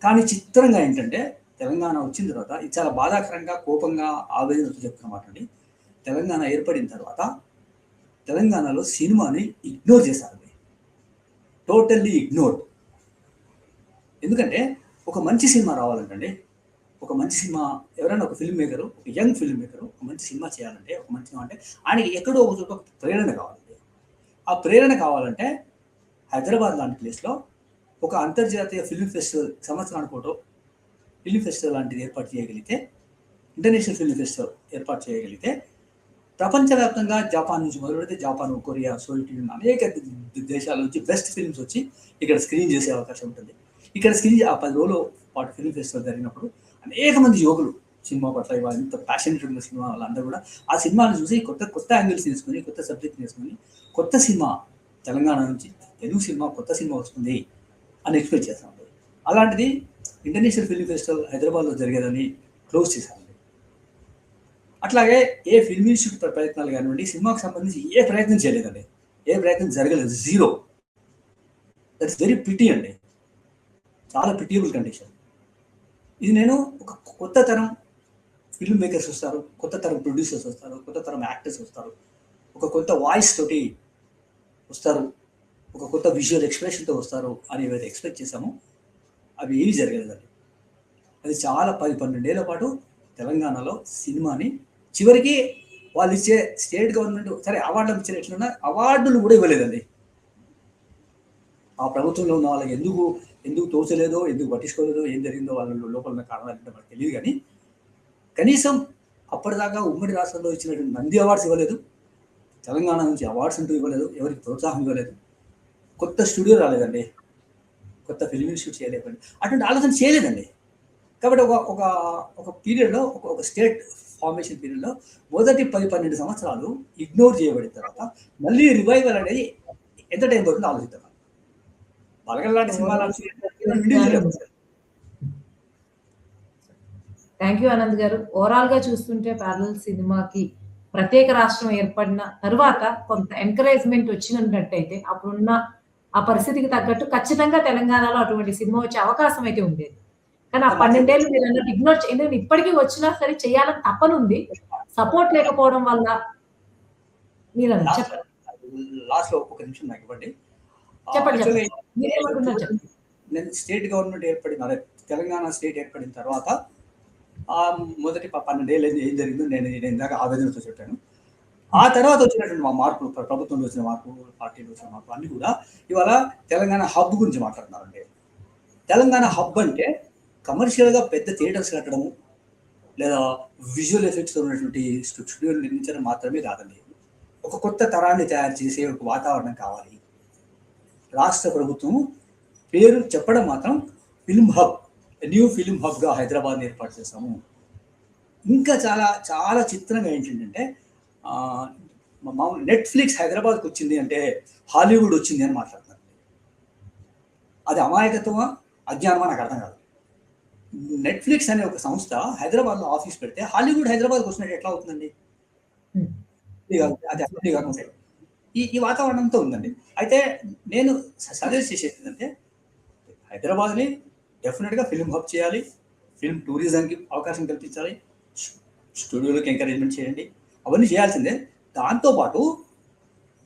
కానీ చిత్రంగా ఏంటంటే తెలంగాణ వచ్చిన తర్వాత ఇది చాలా బాధాకరంగా, కోపంగా, ఆవేదనతో చెప్తున్నమాట అండి. తెలంగాణ ఏర్పడిన తర్వాత తెలంగాణలో సినిమాని ఇగ్నోర్ చేశారండి, టోటల్లీ ఇగ్నోర్డ్. ఎందుకంటే ఒక మంచి సినిమా రావాలంటే, ఒక మంచి సినిమా ఎవరైనా ఒక ఫిల్మ్ మేకరు, ఒక యంగ్ ఫిల్మ్ మేకరు ఒక మంచి సినిమా చేయాలంటే, ఒక మంచి సినిమా అంటే ఆయనకి ఎక్కడో ఒక చోట ప్రేరణ కావాలండి. ఆ ప్రేరణ కావాలంటే హైదరాబాద్ లాంటి ప్లేస్లో ఒక అంతర్జాతీయ ఫిల్మ్ ఫెస్టివల్, సంవత్సరానికి ఒకటో ఫిల్మ్ ఫెస్టివల్ లాంటిది ఏర్పాటు చేయగలిగితే, ఇంటర్నేషనల్ ఫిల్మ్ ఫెస్టివల్ ఏర్పాటు చేయగలిగితే ప్రపంచవ్యాప్తంగా జపాన్ నుంచి మొదలు పెడితే జపాన్, కొరియా, సోవియట్ యూనియన్ అనేక దేశాల నుంచి బెస్ట్ ఫిల్మ్స్ వచ్చి ఇక్కడ స్క్రీన్ చేసే అవకాశం ఉంటుంది. ఇక్కడ స్క్రీన్ ఆ 10 రోజుల పాటు ఫిల్మ్ ఫెస్టివల్ జరిగినప్పుడు అనేక మంది యువకులు సినిమా పట్ల ఇవాళ ఎంత ప్యాషనేట్ ఉన్న సినిమా వాళ్ళందరూ కూడా ఆ సినిమాను చూసి కొత్త యాంగిల్స్ తీసుకొని, కొత్త సబ్జెక్ట్ తీసుకొని, కొత్త సినిమా తెలంగాణ నుంచి తెలుగు సినిమా, కొత్త సినిమా వస్తుంది అని ఎక్స్పెక్ట్ చేస్తాం. అలాంటిది ఇంటర్నేషనల్ ఫిల్మ్ ఫెస్టివల్ హైదరాబాద్లో జరిగేదని క్లోజ్ చేశారండి. అట్లాగే ఏ ఫిల్మ్ ఇన్స్టిట్యూట్ ప్రయత్నాలు కానివ్వండి, సినిమాకు సంబంధించి ఏ ప్రయత్నం చేయలేదండి, ఏ ప్రయత్నం జరగలేదు, జీరో. దట్స్ వెరీ పిటీ అండి, చాలా పిటియబుల్ కండిషన్. ఇది నేను ఒక కొత్త తరం ఫిల్మ్ మేకర్స్ వస్తారు, కొత్త తరం ప్రొడ్యూసర్స్ వస్తారు, కొత్త తరం యాక్టర్స్ వస్తారు, ఒక కొత్త వాయిస్ తోటి వస్తారు, ఒక కొత్త విజువల్ ఎక్స్ప్రెషన్తో వస్తారు అని ఏవైతే ఎక్స్పెక్ట్ చేశామో అవి ఏమీ జరగలేదండి. అది చాలా 10-12 ఏళ్ల పాటు తెలంగాణలో సినిమాని చివరికి వాళ్ళు ఇచ్చే స్టేట్ గవర్నమెంట్ సరే అవార్డులు ఇచ్చిన ఎట్లున్నా అవార్డులు కూడా ఇవ్వలేదండి. ఆ ప్రభుత్వంలో ఉన్న వాళ్ళకి ఎందుకు తోచలేదో, ఎందుకు పట్టించుకోలేదో, ఏం జరిగిందో వాళ్ళ లోపల ఉన్న కారణాలు అంటే మనకు తెలియదు. కానీ కనీసం అప్పటిదాకా ఉమ్మడి రాష్ట్రంలో ఇచ్చినటువంటి నంది అవార్డ్స్ ఇవ్వలేదు, తెలంగాణ నుంచి అవార్డ్స్ అంటూ ఇవ్వలేదు, ఎవరికి ప్రోత్సాహం ఇవ్వలేదు, కొత్త స్టూడియో రాలేదండి, కొత్త ఫిల్మ్ ఇన్స్టిట్యూట్ చేయలేదండి, అటువంటి ఆలోచన చేయలేదండి. కాబట్టి ఒక పీరియడ్లో ఒక స్టేట్ ఫార్మేషన్ పీరియడ్లో మొదటి 10-12 సంవత్సరాలు ఇగ్నోర్ చేయబడిన తర్వాత మళ్ళీ రివైవల్ అనేది ఎంత టైం పడుతుందో ఆలోచిద్దాం. బలగల్ లాంటి సినిమాలు థ్యాంక్ యూ ఆనంద్ గారు. ఓవరాల్ గా చూస్తుంటే ప్యారలల్ సినిమాకి ప్రత్యేక రాష్ట్రం ఏర్పడిన తర్వాత కొంత ఎంకరేజ్మెంట్ వచ్చినట్టయితే అప్పుడున్న ఆ పరిస్థితికి తగ్గట్టు ఖచ్చితంగా తెలంగాణలో అటువంటి సినిమా వచ్చే అవకాశం అయితే ఉండేది. కానీ ఆ 12 ఏళ్ళు మీరు అన్నట్టు ఇగ్నోర్ ఎందుకంటే ఇప్పటికీ వచ్చినా సరే చేయాలని తప్పనుంది, సపోర్ట్ లేకపోవడం వల్ల. మీరు చెప్పండి. లాస్ట్ లో ఒక నిమిషం నాకు ఇవ్వండి. చెప్పండి. నేను స్టేట్ గవర్నమెంట్ ఏర్పడిన తెలంగాణ స్టేట్ ఏర్పడిన తర్వాత మొదటి 12 ఏళ్ళు ఏం జరిగిందో నేను ఇందాక ఆవేదనతో చెప్పాను. ఆ తర్వాత వచ్చినటువంటి మా మార్పులు, ప్రభుత్వంలో వచ్చిన మార్పు, పార్టీలో వచ్చిన మార్పు అన్ని కూడా ఇవాళ తెలంగాణ హబ్ గురించి మాట్లాడుతున్నారండి. తెలంగాణ హబ్ అంటే కమర్షియల్గా పెద్ద థియేటర్స్ కట్టడము లేదా విజువల్ ఎఫెక్ట్స్ ఉన్నటువంటి స్టూడియోలు నిర్మించడం మాత్రమే కాదండి. ఒక కొత్త తరాన్ని తయారు చేసే ఒక వాతావరణం కావాలి. రాష్ట్ర ప్రభుత్వం పేరు చెప్పడం మాత్రం ఫిల్మ్ హబ్, న్యూ ఫిల్మ్ హబ్గా హైదరాబాద్ని ఏర్పాటు చేస్తాము. ఇంకా చాలా చాలా చిత్రంగా ఏంటంటే మామూలు నెట్ఫ్లిక్స్ హైదరాబాద్కి వచ్చింది అంటే హాలీవుడ్ వచ్చింది అని మాట్లాడుతున్నారు. అది అమాయకత్వమా అజ్ఞానమా నాకు అర్థం కాదు. నెట్ఫ్లిక్స్ అనే ఒక సంస్థ హైదరాబాద్లో ఆఫీస్ పెడితే హాలీవుడ్ హైదరాబాద్కి వచ్చినట్టు ఎట్లా అవుతుందండి? అది అసలు కాదు. ఈ వాతావరణంతో ఉందండి. అయితే నేను సజెస్ట్ చేసేది ఏంటంటే హైదరాబాద్ని డెఫినెట్గా ఫిల్మ్ హబ్ చేయాలి, ఫిల్మ్ టూరిజంకి అవకాశం కల్పించాలి, స్టూడియోలకు ఎంకరేజ్మెంట్ చేయండి, అవన్నీ చేయాల్సిందే. దాంతోపాటు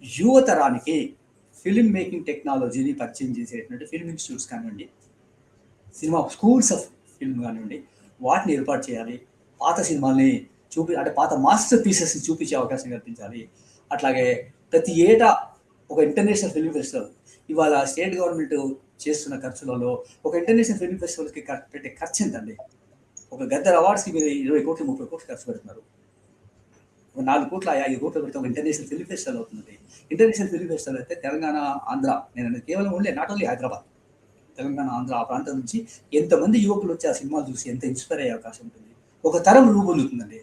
యువతరానికి ఫిల్మ్ మేకింగ్ టెక్నాలజీని పరిచయం చేసేటువంటి ఫిల్మ్ ఇన్స్టిట్యూట్స్ కానివ్వండి, సినిమా స్కూల్స్ ఆఫ్ ఫిల్మ్ కానివ్వండి, వాటిని ఏర్పాటు చేయాలి. పాత సినిమాల్ని అంటే పాత మాస్టర్ పీసెస్ని చూపించే అవకాశం కల్పించాలి. అట్లాగే ప్రతి ఏటా ఒక ఇంటర్నేషనల్ ఫిల్మ్ ఫెస్టివల్, ఇవాళ స్టేట్ గవర్నమెంట్ చేస్తున్న ఖర్చులలో ఒక ఇంటర్నేషనల్ ఫిల్మ్ ఫెస్టివల్కి పెట్టే ఖర్చు ఎంతండి? ఒక గద్దర్ అవార్డ్స్కి మీరు 20 కోట్లు 30 కోట్లు ఖర్చు పెడుతున్నారు. ఒక 4 కోట్ల 5 కోట్లు పెడితే ఒక ఇంటర్నేషనల్ ఫిల్మ్ ఫెస్టివల్ అవుతుంది. ఇంటర్నేషనల్ ఫిల్మ్ ఫెస్టివల్ అయితే తెలంగాణ, ఆంధ్ర, నేను అనేది కేవలం only not only Hyderabad, Telangana, Andhra ఆ ప్రాంతం నుంచి ఎంతమంది యువకులు వచ్చి ఆ సినిమాలు చూసి ఎంత ఇన్స్పైర్ అయ్యే అవకాశం ఉంటుంది. ఒక తరం రూపొందుతుందండి.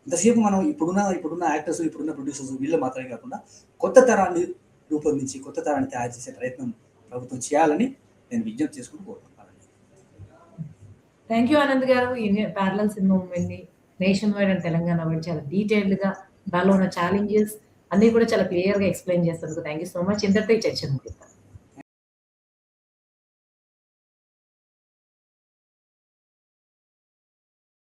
ఇంతసేపు మనం ఇప్పుడున్న యాక్టర్స్, ఇప్పుడున్న ప్రొడ్యూసర్స్ వీళ్ళు మాత్రమే కాకుండా కొత్త తరాన్ని రూపొందించి కొత్త తరాన్ని తయారు చేసే ప్రయత్నం ప్రభుత్వం చేయాలని నేను విజ్ఞప్తి చేసుకుని కోరుకుంటున్నానండి. Thank you Anand garu. ఈ ప్యారలల్ సినిమా మూవ్మెంట్ని nationwide and Telangana wide చాలా డీటెయిల్డ్గా దానిలో ఉన్న ఛాలెంజెస్ అన్నీ కూడా చాలా క్లియర్గా ఎక్స్ప్లెయిన్ చేస్తున్నందుకు థ్యాంక్ యూ సో మచ్. ఇంతటితో ఈ చర్చ ముగిద్దాం.